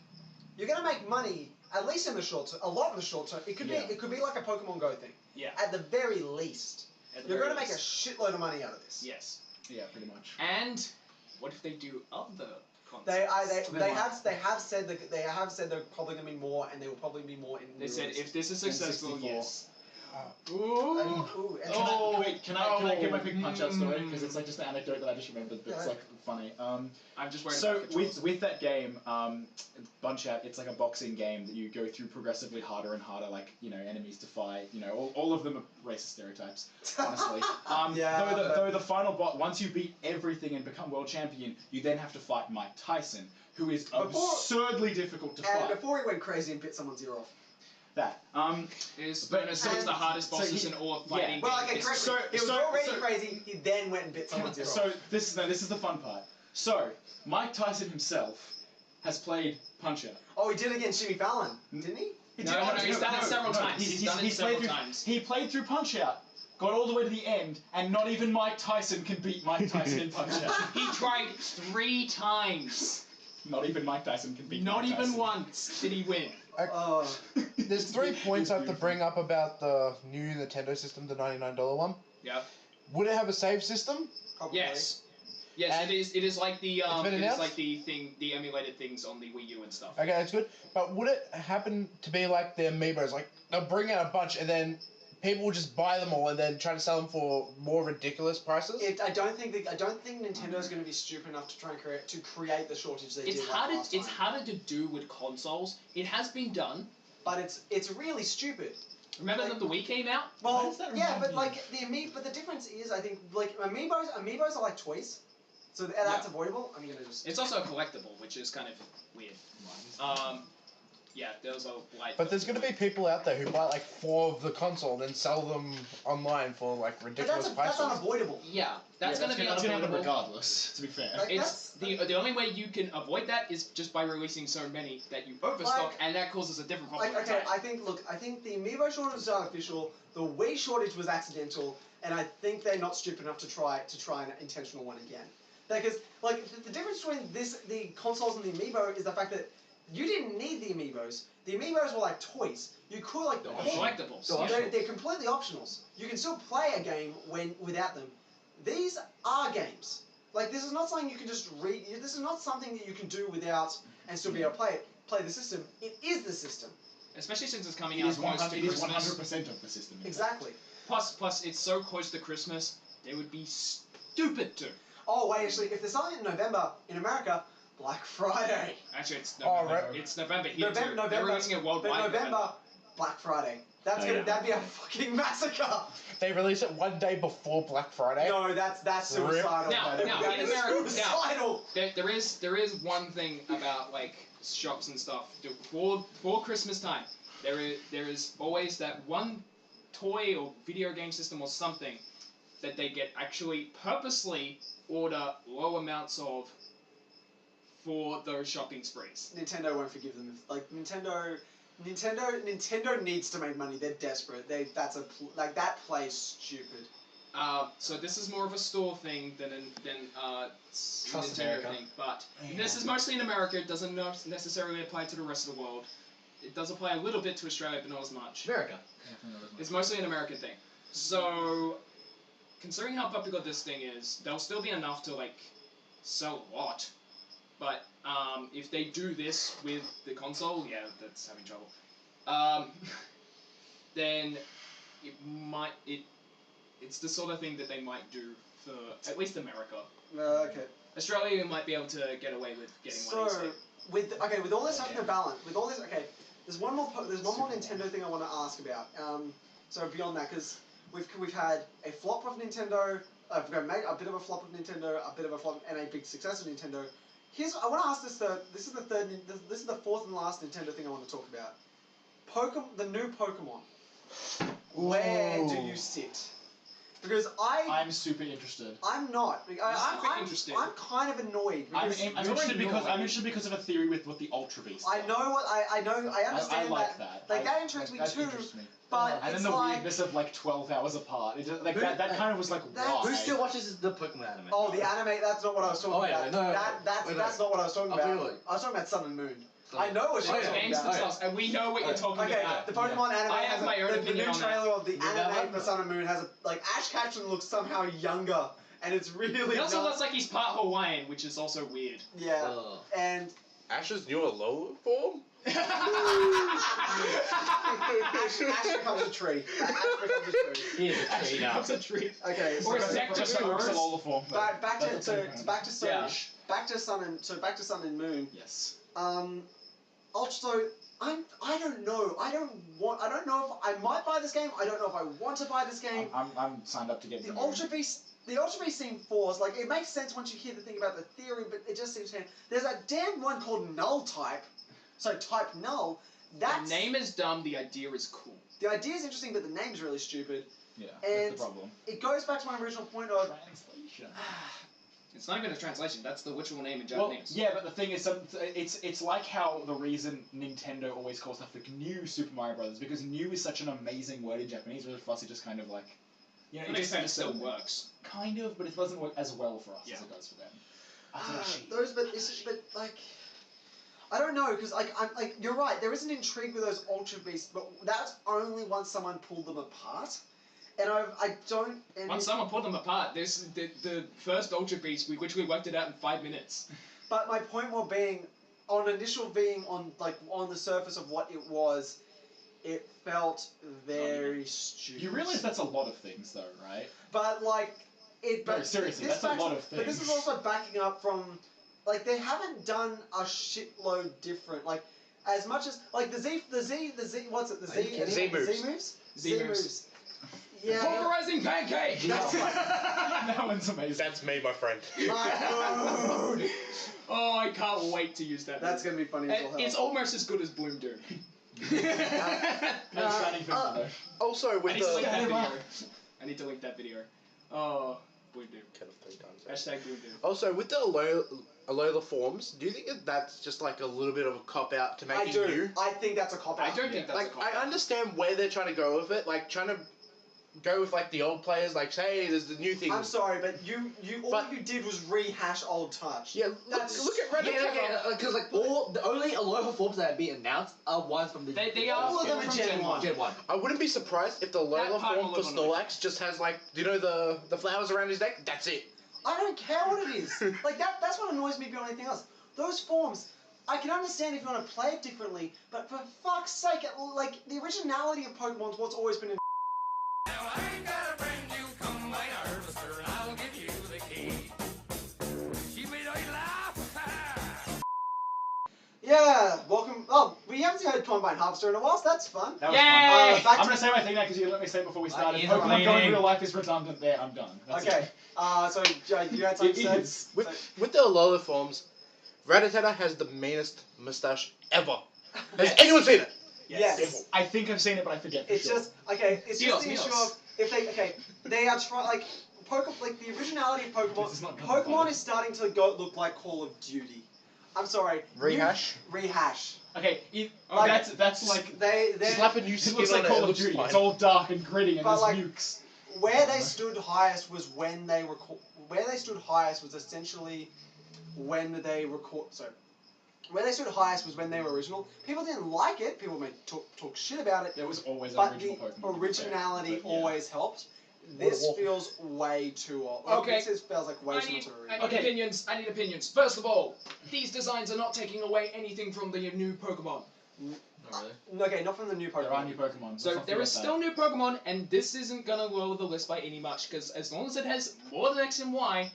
Speaker 1: You're gonna make money at least in the short term, a lot in the short term. It could be like a Pokemon Go thing.
Speaker 2: Yeah.
Speaker 1: At the very least,
Speaker 2: At the
Speaker 1: you're
Speaker 2: very
Speaker 1: gonna make a
Speaker 2: least.
Speaker 1: shitload of money out of this.
Speaker 2: Yes.
Speaker 3: Yeah, pretty much.
Speaker 2: And what if they do other consoles?
Speaker 1: They
Speaker 3: They
Speaker 1: have said there's probably gonna be more, and there will probably be more in.
Speaker 2: They said
Speaker 1: releases.
Speaker 2: if this is successful,
Speaker 3: N64.
Speaker 2: yes.
Speaker 1: And-
Speaker 2: Ooh.
Speaker 1: ooh, and
Speaker 3: Can I give my quick Punch Out story?
Speaker 2: Mm.
Speaker 3: Because it's like just an anecdote that I just remembered, but it's
Speaker 1: Yeah.
Speaker 3: like funny.
Speaker 2: I'm just wearing.
Speaker 3: So with that game, Punch Out, it's like a boxing game that you go through progressively harder and harder, like enemies to fight. All of them are racist stereotypes, honestly.
Speaker 1: Yeah,
Speaker 3: Though the final boss, once you beat everything and become world champion, you then have to fight Mike Tyson, who is absurdly difficult to
Speaker 1: And
Speaker 3: fight.
Speaker 1: before he went crazy and bit someone's ear off.
Speaker 3: That.
Speaker 2: Is
Speaker 3: But-
Speaker 2: known as some of the
Speaker 1: and-
Speaker 2: hardest
Speaker 3: so
Speaker 2: bosses
Speaker 3: he-
Speaker 2: in all of
Speaker 3: yeah.
Speaker 2: fighting.
Speaker 1: Well, okay,
Speaker 2: games.
Speaker 1: correct.
Speaker 3: So-
Speaker 1: he was
Speaker 3: so-
Speaker 1: already
Speaker 3: so-
Speaker 1: crazy. He then went and bit someone's ear
Speaker 3: So
Speaker 1: off.
Speaker 3: this is the fun part. So Mike Tyson himself has played Punch Out.
Speaker 1: Oh, he did it against Jimmy Fallon, didn't he?
Speaker 2: No, he's done it several times. He's done it several
Speaker 3: played through,
Speaker 2: times.
Speaker 3: He played through Punch Out, got all the way to the end, and not even Mike Tyson can beat Mike Tyson in Punch Out.
Speaker 2: He tried 3 times.
Speaker 3: Not even Mike Tyson can beat
Speaker 2: Not
Speaker 3: Mike
Speaker 2: even
Speaker 3: Tyson.
Speaker 2: once did he win.
Speaker 6: There's 3 points I have to bring up about the new Nintendo system, the $99 one.
Speaker 2: Yeah.
Speaker 6: Would it have a save system?
Speaker 1: Probably.
Speaker 2: Yes. Yes,
Speaker 6: And
Speaker 2: it is. It is like the
Speaker 6: been
Speaker 2: it is
Speaker 6: announced?
Speaker 2: like the emulated things on the Wii U and stuff.
Speaker 6: Okay, that's good. But would it happen to be like the Amiibos? Like, they'll bring out a bunch and then people will just buy them all and then try to sell them for more ridiculous prices?
Speaker 1: I don't think Nintendo's going to be stupid enough to try and create the shortage they
Speaker 2: It's
Speaker 1: did
Speaker 2: harder.
Speaker 1: last
Speaker 2: It's
Speaker 1: time.
Speaker 2: harder to do with consoles. It has been done.
Speaker 1: But it's really stupid.
Speaker 2: Remember
Speaker 1: Like-
Speaker 2: that the Wii came out?
Speaker 3: Why
Speaker 1: Well,
Speaker 3: does that
Speaker 1: yeah,
Speaker 3: remind
Speaker 1: but
Speaker 3: you?
Speaker 1: like but the difference is, I think, like amiibos are like toys, so that's
Speaker 2: Yeah.
Speaker 1: avoidable. I'm gonna just.
Speaker 2: It's also a collectible, which is kind of weird. Yeah, there was a light.
Speaker 6: But there's gonna be people out there who buy like 4 of the console and then sell them online for like
Speaker 1: But
Speaker 6: ridiculous
Speaker 1: that's
Speaker 6: prices.
Speaker 1: unavoidable.
Speaker 2: Yeah, that's gonna be
Speaker 3: That's gonna happen
Speaker 2: unavoidable.
Speaker 3: regardless. To be fair.
Speaker 1: Like,
Speaker 2: It's the only way you can avoid that is just by releasing so many that you overstock, and that causes a different problem.
Speaker 1: Like, okay, I think the Amiibo shortage was artificial, the Wii shortage was accidental, and I think they're not stupid enough to try an intentional one again. Because like the difference between the consoles and the Amiibo is the fact that you didn't need the Amiibos. The Amiibos were like toys. You could like
Speaker 2: They're
Speaker 1: pick-
Speaker 2: collectibles.
Speaker 1: They're completely optionals. You can still play a game without them. These are games. Like this is not something you can just read. This is not something that you can do without and still be able to play the system. It is the system.
Speaker 2: Especially since it's coming
Speaker 3: It
Speaker 2: out
Speaker 3: is
Speaker 2: close to
Speaker 3: 100%
Speaker 2: Christmas.
Speaker 3: of the system.
Speaker 1: Exactly.
Speaker 2: Plus, it's so close to Christmas, they would be stupid to.
Speaker 1: Oh wait, actually, if they're selling it in November in America, Black Friday.
Speaker 2: Actually, it's
Speaker 6: Oh,
Speaker 2: November.
Speaker 6: right.
Speaker 2: It's November here too.
Speaker 1: November,
Speaker 2: They're releasing it
Speaker 1: but
Speaker 2: worldwide.
Speaker 1: November, Black Friday.
Speaker 5: Oh, yeah.
Speaker 1: That'd be a fucking massacre.
Speaker 6: They release it one day before Black Friday.
Speaker 1: No, that's suicidal.
Speaker 2: Now,
Speaker 1: That
Speaker 2: in
Speaker 1: is
Speaker 2: America-
Speaker 1: suicidal.
Speaker 2: There is one thing about like shops and stuff. For Christmas time, there is always that one toy or video game system or something that they get actually purposely order low amounts of for those shopping sprees.
Speaker 1: Nintendo won't forgive them. Like Nintendo needs to make money. They're desperate. That plays stupid.
Speaker 2: So this is more of a store thing than
Speaker 3: Trust
Speaker 2: Nintendo
Speaker 3: America.
Speaker 2: thing, but
Speaker 3: Yeah.
Speaker 2: this is mostly in America. It doesn't necessarily apply to the rest of the world. It does apply a little bit to Australia, but not as much.
Speaker 4: America.
Speaker 2: It's mostly an American thing. So, considering how popular this thing is, there'll still be enough to like sell a lot. But if they do this with the console, yeah, that's having trouble. Then it's the sort of thing that they might do for at least America.
Speaker 1: Okay.
Speaker 2: Australia might be able to get away with getting one easily.
Speaker 1: With all this stuff in the balance, there's one more Nintendo thing I want to ask about. So beyond that, because we've had a flop of Nintendo, a bit of a flop of Nintendo, a bit of a flop, and a big success of Nintendo. I want to ask this. This is the fourth and last Nintendo thing I want to talk about. The new Pokemon. Where do you sit? Because
Speaker 3: I'm super interested.
Speaker 1: I'm not. I'm
Speaker 2: interested.
Speaker 1: I'm kind of annoyed.
Speaker 3: I'm
Speaker 1: Because
Speaker 3: interested because of a theory with what the Ultra Beast.
Speaker 1: I know what I know. I understand
Speaker 3: I like that.
Speaker 1: Like that interests me
Speaker 3: that
Speaker 1: too.
Speaker 3: interests me.
Speaker 1: But
Speaker 3: And
Speaker 1: it's
Speaker 3: then the
Speaker 1: like,
Speaker 3: weirdness of like 12 hours apart. It just, like
Speaker 1: Who-
Speaker 3: that kind of was like
Speaker 1: that-
Speaker 3: why?
Speaker 4: Who still watches the Pokemon anime?
Speaker 1: oh, the anime. That's not what I was talking
Speaker 4: Oh, yeah,
Speaker 1: about.
Speaker 4: no,
Speaker 1: That's not what I was talking
Speaker 4: I'll
Speaker 1: about.
Speaker 4: tell you what.
Speaker 1: I was talking about Sun and Moon.
Speaker 4: So-
Speaker 1: I know what
Speaker 2: Oh,
Speaker 1: you're
Speaker 2: the
Speaker 1: talking
Speaker 2: games
Speaker 1: about.
Speaker 2: themselves, and we know what you're talking
Speaker 1: Okay,
Speaker 2: about.
Speaker 1: the Pokemon anime.
Speaker 2: I have
Speaker 1: has
Speaker 2: my own
Speaker 1: the
Speaker 2: opinion
Speaker 1: new
Speaker 2: on that.
Speaker 1: trailer of the anime
Speaker 4: that
Speaker 1: for Sun and Moon has Ash Ketchum looks somehow younger, and it's really.
Speaker 2: He also
Speaker 1: not-
Speaker 2: looks like he's part Hawaiian, which is also weird.
Speaker 1: Yeah,
Speaker 4: Ugh.
Speaker 1: and
Speaker 6: Ash's new low form?
Speaker 1: Ash becomes a tree. Ash becomes a tree.
Speaker 4: He is a tree now.
Speaker 2: That's a treat.
Speaker 1: Okay,
Speaker 2: Or
Speaker 1: so
Speaker 2: is that just
Speaker 3: Professor Oak's
Speaker 2: yours?
Speaker 3: in all the form.
Speaker 1: back
Speaker 3: That's
Speaker 1: to
Speaker 3: okay.
Speaker 1: back to Sun.
Speaker 2: Yeah.
Speaker 1: Back to Sun and Moon.
Speaker 2: Yes.
Speaker 1: Also, I don't know. I don't know if I might buy this game. I don't know if I want to buy this game.
Speaker 3: I'm signed up to get
Speaker 1: The Ultra Beast seem forced. Like, it makes sense once you hear the thing about the theory, but it just seems. There's a damn one called Null Type. So type Null.
Speaker 2: The name is dumb, the idea is cool.
Speaker 1: The idea is interesting, but the name's really stupid.
Speaker 3: Yeah,
Speaker 1: And-
Speaker 3: that's the problem.
Speaker 1: It goes back to my original point of.
Speaker 3: Translation.
Speaker 2: It's not even a translation, that's the literal name in
Speaker 3: Well,
Speaker 2: Japanese.
Speaker 3: yeah, but the thing is, it's like how the reason Nintendo always calls stuff like new Super Mario Brothers, because new is such an amazing word in Japanese, whereas for us it just kind of like, you know,
Speaker 2: To
Speaker 3: it
Speaker 2: an
Speaker 3: just
Speaker 2: extent, it still
Speaker 3: doesn't-
Speaker 2: works.
Speaker 3: Kind of, but it doesn't work as well for us
Speaker 2: Yeah.
Speaker 3: as it does for them. Adachi.
Speaker 1: But like, I don't know, because I'm like, you're right. There is an intrigue with those Ultra Beasts, but that's only once someone pulled them apart, and I don't. And
Speaker 2: Once someone put them apart, there's the first Ultra Beast, which we worked it out in 5 minutes.
Speaker 1: But my point more being, on the surface of what it was, it felt very stupid.
Speaker 3: You realize that's a lot of things, though, right?
Speaker 1: But like, it.
Speaker 3: No,
Speaker 1: But
Speaker 3: seriously,
Speaker 1: this
Speaker 3: that's a lot of
Speaker 1: But this is
Speaker 3: things.
Speaker 1: also backing up from, like, they haven't done a shitload different. Like, as much as like the Z. What's it? The
Speaker 4: Are you
Speaker 1: Z.
Speaker 4: kidding?
Speaker 6: Z moves.
Speaker 1: Z moves.
Speaker 2: Z moves.
Speaker 1: Yeah.
Speaker 2: Pulverizing pancake.
Speaker 1: That's
Speaker 3: That one's amazing.
Speaker 6: That's me, my friend.
Speaker 1: my food.
Speaker 2: Oh, I can't wait to use that.
Speaker 1: That's gonna be funny as all hell.
Speaker 2: It's almost as good as Bloom Doom.
Speaker 3: That's standing for though.
Speaker 6: Also,
Speaker 2: I
Speaker 6: with
Speaker 2: need to link
Speaker 6: the...
Speaker 2: that video. I need to link that video. Oh, Bloom Doom.
Speaker 6: Kind of 3 times.
Speaker 2: Hashtag Bloom Doom.
Speaker 6: Also, with the Alola forms, do you think that that's just like a little bit of a cop-out to make
Speaker 1: I
Speaker 6: it
Speaker 1: do.
Speaker 6: new?
Speaker 1: I think that's a cop out.
Speaker 2: I don't think that's a
Speaker 6: Like,
Speaker 2: cop
Speaker 6: I understand where they're trying to go with it, like, trying to go with, like, the old players, like, say, there's the new thing.
Speaker 1: I'm sorry, but all
Speaker 6: But-
Speaker 1: you did was rehash old touch.
Speaker 6: Yeah, look at Reddit.
Speaker 4: Because like the only Aloha forms that have been announced are ones from the.
Speaker 2: They are
Speaker 1: All of them
Speaker 2: from
Speaker 1: are Gen 1.
Speaker 4: Gen 1.
Speaker 6: I wouldn't be surprised if the Alola
Speaker 2: part
Speaker 6: form
Speaker 2: will
Speaker 6: for
Speaker 2: live on
Speaker 6: Snorlax just has, like, do you know the flowers around his neck? That's it.
Speaker 1: I don't care what it is. Like that's what annoys me beyond anything else. Those forms, I can understand if you want to play it differently, but for fuck's sake, like the originality of Pokemon's what's always been in. Yeah, welcome. Oh, we haven't seen a Combine Harvester in a while, so that's fun.
Speaker 3: That was
Speaker 2: Yay!
Speaker 3: fun.
Speaker 1: Back
Speaker 3: I'm
Speaker 1: to-
Speaker 3: gonna say my thing now because you let me say it before we started.
Speaker 4: is
Speaker 3: Pokemon Go in
Speaker 4: raining.
Speaker 3: real life is redundant. There, I'm done. That's
Speaker 1: Okay,
Speaker 3: it.
Speaker 1: so you had something to say?
Speaker 3: It is.
Speaker 6: With the Alola forms, Rattata has the meanest mustache ever. Has
Speaker 3: Yes.
Speaker 6: anyone seen it?
Speaker 1: Yes.
Speaker 3: I think I've seen it, but I forget for
Speaker 1: It's
Speaker 3: sure.
Speaker 1: just okay. It's just the
Speaker 2: Neos.
Speaker 1: issue of if they are trying like like the originality of Pokemon.
Speaker 3: This is not gonna
Speaker 1: Pokemon
Speaker 3: be
Speaker 1: is starting to go look like Call of Duty. I'm sorry.
Speaker 6: Rehash?
Speaker 1: Rehash.
Speaker 3: Okay,
Speaker 1: Like,
Speaker 3: that's like
Speaker 1: They
Speaker 6: Slap a new
Speaker 3: it
Speaker 6: skin
Speaker 3: looks
Speaker 6: on
Speaker 3: like
Speaker 6: it.
Speaker 3: Call
Speaker 6: It
Speaker 3: of
Speaker 6: looks
Speaker 3: Duty.
Speaker 6: fine.
Speaker 3: It's all dark and gritty and
Speaker 1: But,
Speaker 3: there's
Speaker 1: like,
Speaker 3: nukes.
Speaker 1: where they stood highest was when they where they stood highest was essentially when they record. So where they stood highest was when they were original. People didn't like it. People may talk shit about it.
Speaker 3: There was always an
Speaker 1: But
Speaker 3: original
Speaker 1: the
Speaker 3: Pokemon.
Speaker 1: originality
Speaker 3: But, yeah.
Speaker 1: always helped. This
Speaker 6: What a
Speaker 1: feels way too old.
Speaker 2: Okay.
Speaker 1: This feels like way
Speaker 2: I
Speaker 1: too
Speaker 2: need,
Speaker 1: much of a
Speaker 2: I
Speaker 1: remake.
Speaker 2: need
Speaker 3: Okay.
Speaker 2: opinions. I need opinions. First of all, these designs are not taking away anything from the new Pokemon.
Speaker 4: Not really.
Speaker 1: Okay, not from the new Pokemon.
Speaker 3: There are new Pokemon. Let's
Speaker 2: So
Speaker 3: not
Speaker 2: there is
Speaker 3: forget
Speaker 2: still new Pokemon, and this isn't gonna lower the list by any much, because as long as it has more than X and Y,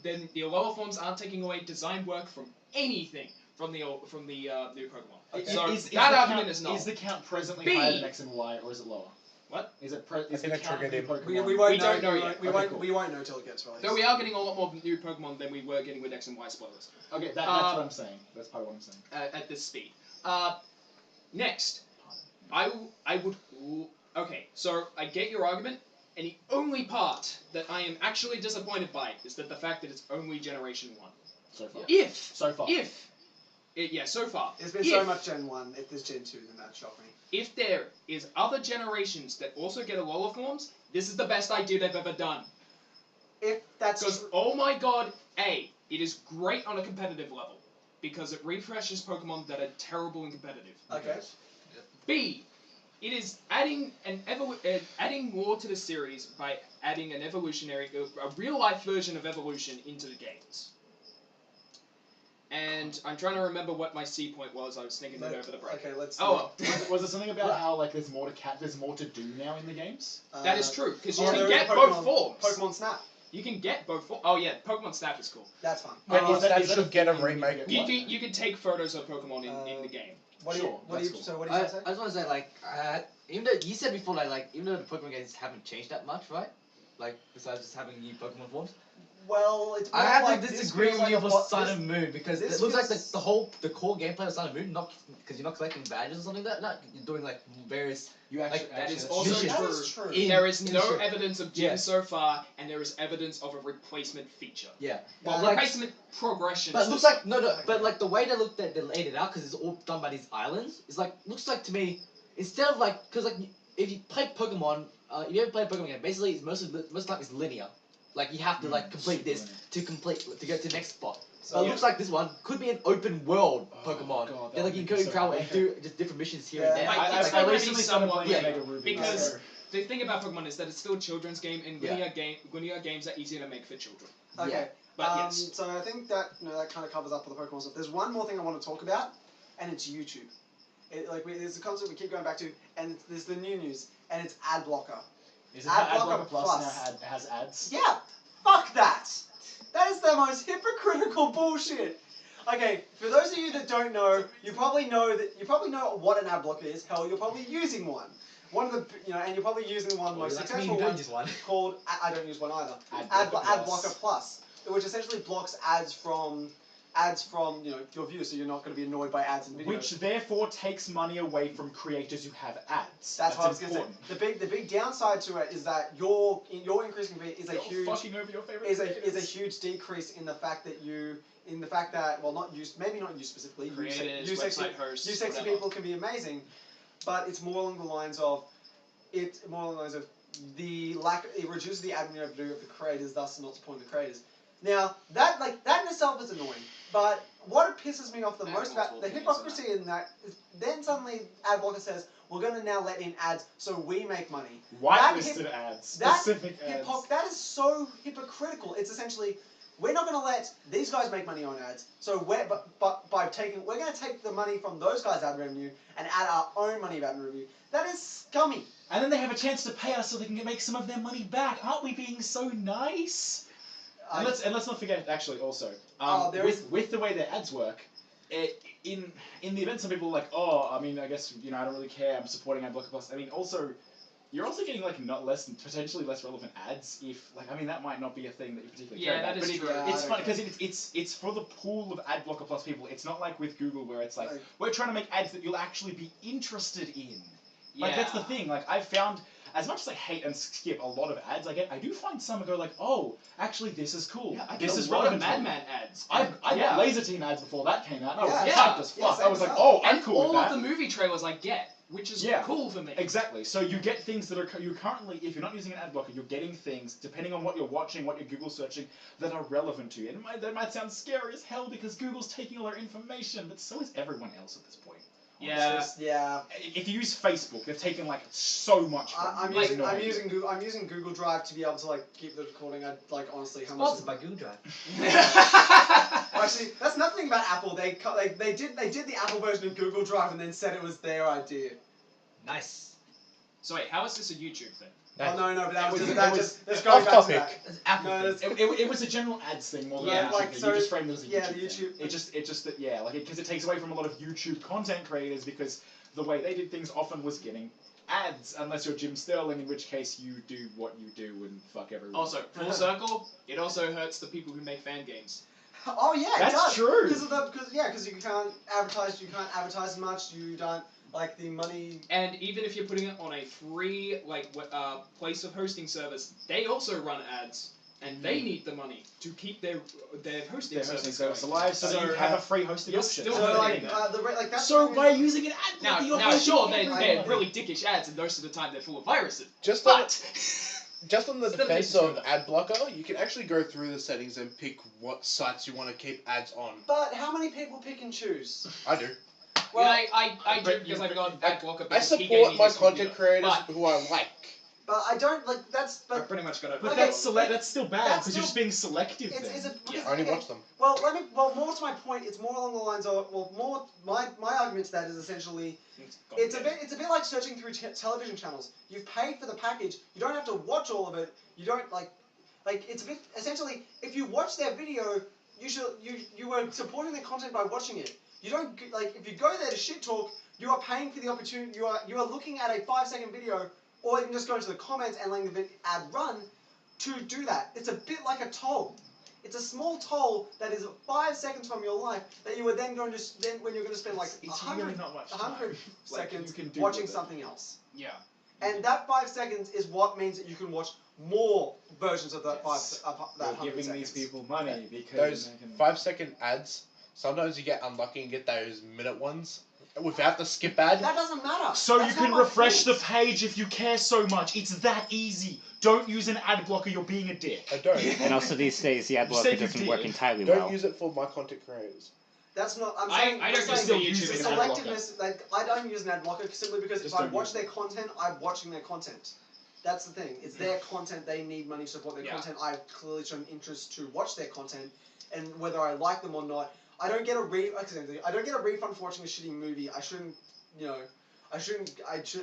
Speaker 2: then the Alola forms aren't taking away design work from anything from the new Pokemon.
Speaker 3: that.
Speaker 2: So
Speaker 3: Is
Speaker 2: that
Speaker 3: the
Speaker 2: argument
Speaker 3: count,
Speaker 2: is null.
Speaker 3: Is the count presently
Speaker 2: B.
Speaker 3: higher than X and Y, or is it lower?
Speaker 2: What?
Speaker 3: Is it?
Speaker 6: I
Speaker 3: Is
Speaker 6: think
Speaker 3: the
Speaker 6: I
Speaker 3: count of
Speaker 6: triggered
Speaker 3: new
Speaker 6: him.
Speaker 3: Pokemon?
Speaker 1: We won't
Speaker 2: We
Speaker 1: know.
Speaker 2: don't know
Speaker 1: we
Speaker 2: yet.
Speaker 1: won't- We
Speaker 3: Okay,
Speaker 1: won't.
Speaker 3: cool.
Speaker 1: We won't know till it gets released.
Speaker 2: Though we are getting a lot more new Pokemon than we were getting with X and Y spoilers
Speaker 3: Okay, that's what I'm saying. That's part of what I'm saying.
Speaker 2: at this speed. Next, I would. Okay, so I get your argument, and the only part that I am actually disappointed by is that the fact that it's only Generation 1.
Speaker 3: So far.
Speaker 2: If
Speaker 3: So far.
Speaker 2: so far.
Speaker 1: There's been
Speaker 2: if,
Speaker 1: so much Gen 1. If there's Gen 2, then that'd shock me.
Speaker 2: If there is other generations that also get Alola forms, this is the best idea they've ever done.
Speaker 1: If that's
Speaker 2: Because,
Speaker 1: true.
Speaker 2: oh my god, A, it is great on a competitive level, because it refreshes Pokemon that are terrible and competitive.
Speaker 1: Okay.
Speaker 2: B, it is adding adding more to the series by adding an a real life version of evolution into the games. And I'm trying to remember what my C point was. I was thinking it over the break.
Speaker 1: Okay, let's.
Speaker 2: Oh,
Speaker 3: Was it something about how like there's more to do now in the games?
Speaker 2: that is true because you
Speaker 1: oh,
Speaker 2: can
Speaker 1: there is
Speaker 2: get
Speaker 1: Pokemon-
Speaker 2: both forms.
Speaker 1: Pokemon Snap.
Speaker 2: You can get both forms. Oh yeah, Pokemon Snap is cool.
Speaker 1: That's fun.
Speaker 6: Pokemon Snap
Speaker 3: is that
Speaker 6: should get a
Speaker 3: thing you
Speaker 6: remake.
Speaker 3: get?
Speaker 2: You
Speaker 3: What?
Speaker 2: can you can take photos of Pokemon in the game.
Speaker 1: What do
Speaker 3: Sure,
Speaker 1: you? What do you?
Speaker 3: that's
Speaker 1: So
Speaker 3: cool.
Speaker 1: what do you
Speaker 4: I
Speaker 1: say?
Speaker 4: just want to say like even though you said before like even though the Pokemon games haven't changed that much, right? Like besides just having new Pokemon forms.
Speaker 1: Well, it's.
Speaker 4: I
Speaker 1: more
Speaker 4: have
Speaker 1: like
Speaker 4: to
Speaker 1: this
Speaker 4: disagree
Speaker 1: feels
Speaker 4: with you
Speaker 1: like a
Speaker 4: for
Speaker 1: lot-
Speaker 4: Sun
Speaker 1: this-
Speaker 4: and Moon because
Speaker 1: this
Speaker 4: it looks like
Speaker 1: feels-
Speaker 4: the core gameplay of Sun and Moon not because you're not collecting badges or something like that. Not you're doing like various.
Speaker 3: You actually,
Speaker 4: Like,
Speaker 2: that is
Speaker 3: that's
Speaker 2: also
Speaker 3: true.
Speaker 1: That
Speaker 2: true.
Speaker 1: is true.
Speaker 4: In-
Speaker 2: There is no
Speaker 4: sure.
Speaker 2: evidence of gyms
Speaker 4: Yeah.
Speaker 2: so far, and there is evidence of a replacement feature.
Speaker 4: Yeah.
Speaker 2: Well,
Speaker 4: Like-
Speaker 2: replacement progression.
Speaker 4: But it looks
Speaker 2: system.
Speaker 4: like no, but like the way they laid it out because it's all done by these islands. It's like looks like to me instead of like because like if you play Pokemon, if you ever play a Pokemon game, basically it's most of the time it's linear. Like you have to like complete
Speaker 3: super
Speaker 4: this
Speaker 3: linear.
Speaker 4: to get to the next spot.
Speaker 1: So,
Speaker 4: But it looks like this one could be an open world
Speaker 3: Oh,
Speaker 4: Pokemon.
Speaker 3: God,
Speaker 4: Yeah, like
Speaker 3: that
Speaker 4: you
Speaker 3: would
Speaker 4: go
Speaker 3: be
Speaker 4: and
Speaker 3: so
Speaker 4: travel
Speaker 3: cool.
Speaker 4: and do just different missions here
Speaker 1: Yeah.
Speaker 4: and there.
Speaker 2: Like,
Speaker 3: I
Speaker 2: it's still gonna be
Speaker 3: recently started
Speaker 2: somewhat
Speaker 3: playing
Speaker 4: yeah,
Speaker 3: Mega Ruby.
Speaker 2: because-
Speaker 3: so-
Speaker 2: The thing about Pokemon is that it's still a children's game, and
Speaker 4: Yeah.
Speaker 2: linear games are easier to make for children.
Speaker 1: Okay.
Speaker 4: Yeah.
Speaker 2: But yes,
Speaker 1: So I think that that kind of covers up all the Pokemon stuff. There's one more thing I want to talk about, and it's YouTube. There's a concept we keep going back to, and there's the new news, and it's AdBlocker.
Speaker 3: Is it that
Speaker 1: AdBlocker
Speaker 3: AdBlocker Plus
Speaker 1: Plus.
Speaker 3: now has ads?
Speaker 1: Yeah, fuck that. That is the most hypocritical bullshit. Okay, for those of you that don't know, you probably know what an ad blocker is. Hell, you're probably using one. one of the and you're probably using one of the most
Speaker 4: Like me,
Speaker 1: successful
Speaker 4: you don't
Speaker 1: ones
Speaker 4: use one.
Speaker 1: called I don't use one either.
Speaker 3: AdBlocker
Speaker 1: AdBlocker Plus, which essentially blocks ads from your views, so you're not going to be annoyed by ads and videos.
Speaker 3: Which therefore takes money away from creators who have ads.
Speaker 1: That's what I was going to say.
Speaker 3: important.
Speaker 1: The big downside to it is that your increasing fee is a
Speaker 3: You're
Speaker 1: huge
Speaker 3: fucking over your favorite
Speaker 1: is a
Speaker 3: creators.
Speaker 1: huge decrease in the fact that not you specifically,
Speaker 2: Creators,
Speaker 1: you sexy
Speaker 2: website hosts,
Speaker 1: you sexy
Speaker 2: whatever.
Speaker 1: people can be amazing, but it's more along the lines of the lack. It reduces the admin revenue of the creators, thus not supporting the creators. Now that in itself is annoying, but what pisses me off the most about the hypocrisy in that is then suddenly AdBlocker says we're going to now let in ads so we make money.
Speaker 3: Whitelisted ads. Specific ads.
Speaker 1: That is so hypocritical. It's essentially we're not going to let these guys make money on ads. So we're going to take the money from those guys' ad revenue and add our own money of ad revenue. That is scummy.
Speaker 3: And then they have a chance to pay us so they can make some of their money back. Aren't we being so nice? And let's not forget, actually, also, with the way their ads work, in the event some people are like, I guess, I don't really care, I'm supporting AdBlocker Plus. I mean, also, you're also getting, potentially less relevant ads if, that might not be a thing that you particularly care about.
Speaker 2: that is true.
Speaker 3: It's fun, because it's for the pool of AdBlocker Plus people. It's not like with Google where it's like, we're trying to make ads that you'll actually be interested in. That's the thing, I've found, as much as I hate and skip a lot of ads I get, I do find some go like, oh, actually this is cool.
Speaker 2: Yeah, I get
Speaker 3: this
Speaker 2: a
Speaker 3: is
Speaker 2: lot of
Speaker 3: relevant.
Speaker 2: Mad Men ads.
Speaker 3: I got Laser Team ads before that came out, and I was
Speaker 1: Yeah.
Speaker 3: hyped as fuck.
Speaker 1: Yeah,
Speaker 3: I was like,
Speaker 1: same
Speaker 3: oh, I'm
Speaker 2: And
Speaker 3: cool
Speaker 2: all
Speaker 3: with
Speaker 2: of
Speaker 3: that.
Speaker 2: the movie trailers I get, which is
Speaker 3: Yeah.
Speaker 2: cool for me.
Speaker 3: Exactly. So you get things that are you currently, if you're not using an ad blocker, you're getting things depending on what you're watching, what you're Google searching, that are relevant to you. And that might sound scary as hell because Google's taking all our information, but so is everyone else at this point.
Speaker 2: Yeah.
Speaker 1: Yeah.
Speaker 3: If you use Facebook, they've taken so much. From
Speaker 1: I'm
Speaker 3: you.
Speaker 1: using Google Drive to be able to keep the recording. Honestly, how much?
Speaker 4: Sponsored by Google Drive.
Speaker 1: Actually, that's nothing about Apple. They did the Apple version of Google Drive and then said it was their idea.
Speaker 4: Nice.
Speaker 2: So wait, how is this a YouTube thing?
Speaker 1: Oh no, but that's going
Speaker 6: off
Speaker 1: back to
Speaker 6: topic.
Speaker 1: that.
Speaker 4: It's Apple.
Speaker 1: No,
Speaker 4: thing.
Speaker 1: that's-
Speaker 3: It was a general ads thing more than
Speaker 2: Yeah,
Speaker 3: a YouTube
Speaker 1: like,
Speaker 3: thing.
Speaker 1: so-
Speaker 3: You just framed it as a YouTube
Speaker 1: yeah, the
Speaker 3: thing.
Speaker 1: YouTube-
Speaker 3: It just that because it takes away from a lot of YouTube content creators because the way they did things often was getting ads unless you're Jim Sterling, in which case you do what you do and fuck everyone.
Speaker 2: Also, full circle, it also hurts the people who make fan games.
Speaker 1: Oh yeah, it
Speaker 3: That's
Speaker 1: does.
Speaker 3: true.
Speaker 1: Because you can't advertise much. You don't the money.
Speaker 2: And even if you're putting it on a free place of hosting service, they also run ads, and they need the money to keep their hosting service going.
Speaker 3: alive, so you have a free hosting
Speaker 2: you're
Speaker 3: option.
Speaker 2: still
Speaker 1: So
Speaker 2: hurting
Speaker 1: that's
Speaker 3: So
Speaker 1: the
Speaker 3: by
Speaker 1: thing-
Speaker 3: using an ad
Speaker 2: Now,
Speaker 3: blocker, you're
Speaker 2: now
Speaker 3: hosting
Speaker 2: sure,
Speaker 3: everything.
Speaker 2: they're really dickish ads, and most of the time they're full of viruses.
Speaker 6: Just on the
Speaker 2: Still
Speaker 6: defense
Speaker 2: making
Speaker 6: of
Speaker 2: sure.
Speaker 6: ad blocker, you can actually go through the settings and pick what sites you want to keep ads on.
Speaker 1: But how many people pick and choose?
Speaker 6: I do.
Speaker 1: Well,
Speaker 2: I do
Speaker 3: but
Speaker 2: because
Speaker 3: you-
Speaker 2: I've got
Speaker 6: I
Speaker 2: AdBlocker.
Speaker 6: I
Speaker 2: because he gave
Speaker 6: support
Speaker 2: me
Speaker 6: my
Speaker 2: his
Speaker 6: content
Speaker 2: computer.
Speaker 6: creators
Speaker 2: But
Speaker 6: who I like.
Speaker 1: but I don't that's
Speaker 2: I
Speaker 1: but
Speaker 2: pretty much got it.
Speaker 3: But
Speaker 1: Okay,
Speaker 3: that's still bad
Speaker 1: that's
Speaker 3: because you're just being selective.
Speaker 1: it's
Speaker 3: then.
Speaker 1: a
Speaker 2: Yeah.
Speaker 6: I only
Speaker 1: okay.
Speaker 6: watch them.
Speaker 1: Well, more to my point. It's more along the lines of my argument to that is essentially it's a bit like searching through television channels. You've paid for the package. You don't have to watch all of it. You don't it's a bit essentially if you watch their video, you were supporting their content by watching it. You don't if you go there to shit talk, you are paying for the opportunity. You are looking at a 5-second video, or you can just go into the comments and letting the ad run to do that. It's a bit like a toll. It's a small toll that is 5 seconds from your life that you are then going to when you're going to spend
Speaker 3: It's really not much time.
Speaker 1: 100
Speaker 3: Like,
Speaker 1: seconds
Speaker 3: you can do
Speaker 1: watching
Speaker 3: with it.
Speaker 1: something else.
Speaker 2: Yeah.
Speaker 1: And that 5 seconds is what means that you can watch more versions of that
Speaker 3: Yes.
Speaker 1: that
Speaker 3: You're
Speaker 1: 100
Speaker 3: giving
Speaker 1: seconds.
Speaker 3: these people money because
Speaker 6: Those
Speaker 3: they can...
Speaker 6: 5-second ads, sometimes you get unlucky and get those minute ones without the skip ad.
Speaker 1: That doesn't matter.
Speaker 3: So
Speaker 1: That's
Speaker 3: you can
Speaker 1: not my
Speaker 3: refresh the
Speaker 1: point.
Speaker 3: page if you care so much. It's that easy. Don't use an ad blocker. You're being a dick.
Speaker 6: I don't.
Speaker 5: And also these days, the ad
Speaker 3: You said
Speaker 5: blocker
Speaker 3: you
Speaker 5: doesn't work
Speaker 3: did.
Speaker 5: entirely
Speaker 6: Don't
Speaker 5: well.
Speaker 6: use it for my content creators.
Speaker 1: That's not. I'm
Speaker 2: I
Speaker 1: saying.
Speaker 2: don't
Speaker 1: I'm
Speaker 2: use
Speaker 1: saying
Speaker 3: still
Speaker 2: the
Speaker 3: use
Speaker 1: the
Speaker 3: it as an ad blocker.
Speaker 1: selectiveness. I don't use an ad blocker simply because
Speaker 3: Just
Speaker 1: if I
Speaker 3: don't
Speaker 1: watch
Speaker 3: use
Speaker 1: their
Speaker 3: it.
Speaker 1: content, I'm watching their content. That's the thing. It's their content. They need money to support their
Speaker 2: Yeah.
Speaker 1: content. I've clearly shown interest to watch their content, and whether I like them or not, I don't get a refund for watching a shitty movie. I shouldn't.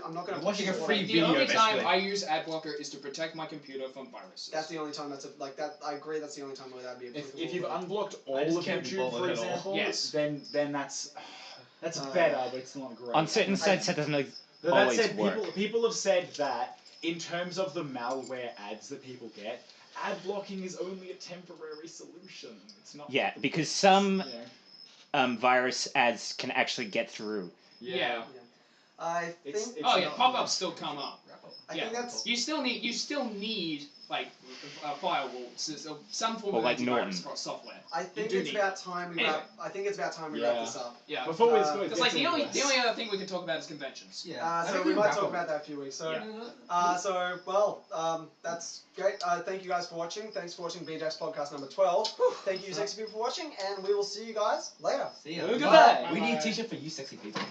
Speaker 1: I'm not gonna.
Speaker 3: You're watching a
Speaker 1: watch it.
Speaker 3: free
Speaker 2: The
Speaker 3: video,
Speaker 2: only time
Speaker 3: basically.
Speaker 2: I use AdBlocker is to protect my computer from viruses.
Speaker 1: That's the only time that. I agree. That's the only time where that'd be.
Speaker 3: If you've unblocked all
Speaker 4: I just
Speaker 3: of
Speaker 4: can't be
Speaker 3: YouTube, for
Speaker 4: bothered at all.
Speaker 3: example,
Speaker 2: Yes.
Speaker 3: then that's
Speaker 1: Uh,
Speaker 3: better, but it's not great.
Speaker 5: On certain sites, that doesn't
Speaker 3: That
Speaker 5: always
Speaker 3: said,
Speaker 5: work.
Speaker 3: people have said that in terms of the malware ads that people get, ad blocking is only a temporary solution. It's not.
Speaker 5: Yeah,
Speaker 3: the
Speaker 5: because
Speaker 3: fix,
Speaker 5: some
Speaker 3: you know.
Speaker 5: virus ads can actually get through.
Speaker 2: Yeah.
Speaker 1: I
Speaker 3: It's-
Speaker 1: think.
Speaker 3: it's
Speaker 2: Oh yeah,
Speaker 3: not-
Speaker 2: pop-ups still come up.
Speaker 1: I
Speaker 2: yeah.
Speaker 1: think that's.
Speaker 2: You still need like firewalls, so some form
Speaker 5: Or
Speaker 2: of
Speaker 5: like
Speaker 2: antivirus
Speaker 5: Norton.
Speaker 2: for software.
Speaker 1: I think
Speaker 2: do
Speaker 1: it's
Speaker 2: need
Speaker 1: about time we
Speaker 2: Anyway.
Speaker 1: wrap. I think it's about time we
Speaker 3: Yeah.
Speaker 1: wrap this up.
Speaker 2: Yeah.
Speaker 3: Before we
Speaker 1: Uh,
Speaker 3: go,
Speaker 2: Because like the only other thing we can talk about is conventions.
Speaker 4: Yeah. I
Speaker 1: So
Speaker 4: think
Speaker 1: we
Speaker 4: can
Speaker 1: might
Speaker 4: wrap
Speaker 1: talk
Speaker 4: up.
Speaker 1: about that in a few weeks. So,
Speaker 2: Yeah.
Speaker 1: that's great. Thank you guys for watching. Thanks for watching BJCKDs Podcast number 12. Thank you, sexy people, for watching, and we will see you guys later.
Speaker 4: See ya.
Speaker 3: Goodbye.
Speaker 4: We need a
Speaker 2: Bye.
Speaker 4: t-shirt for you sexy people.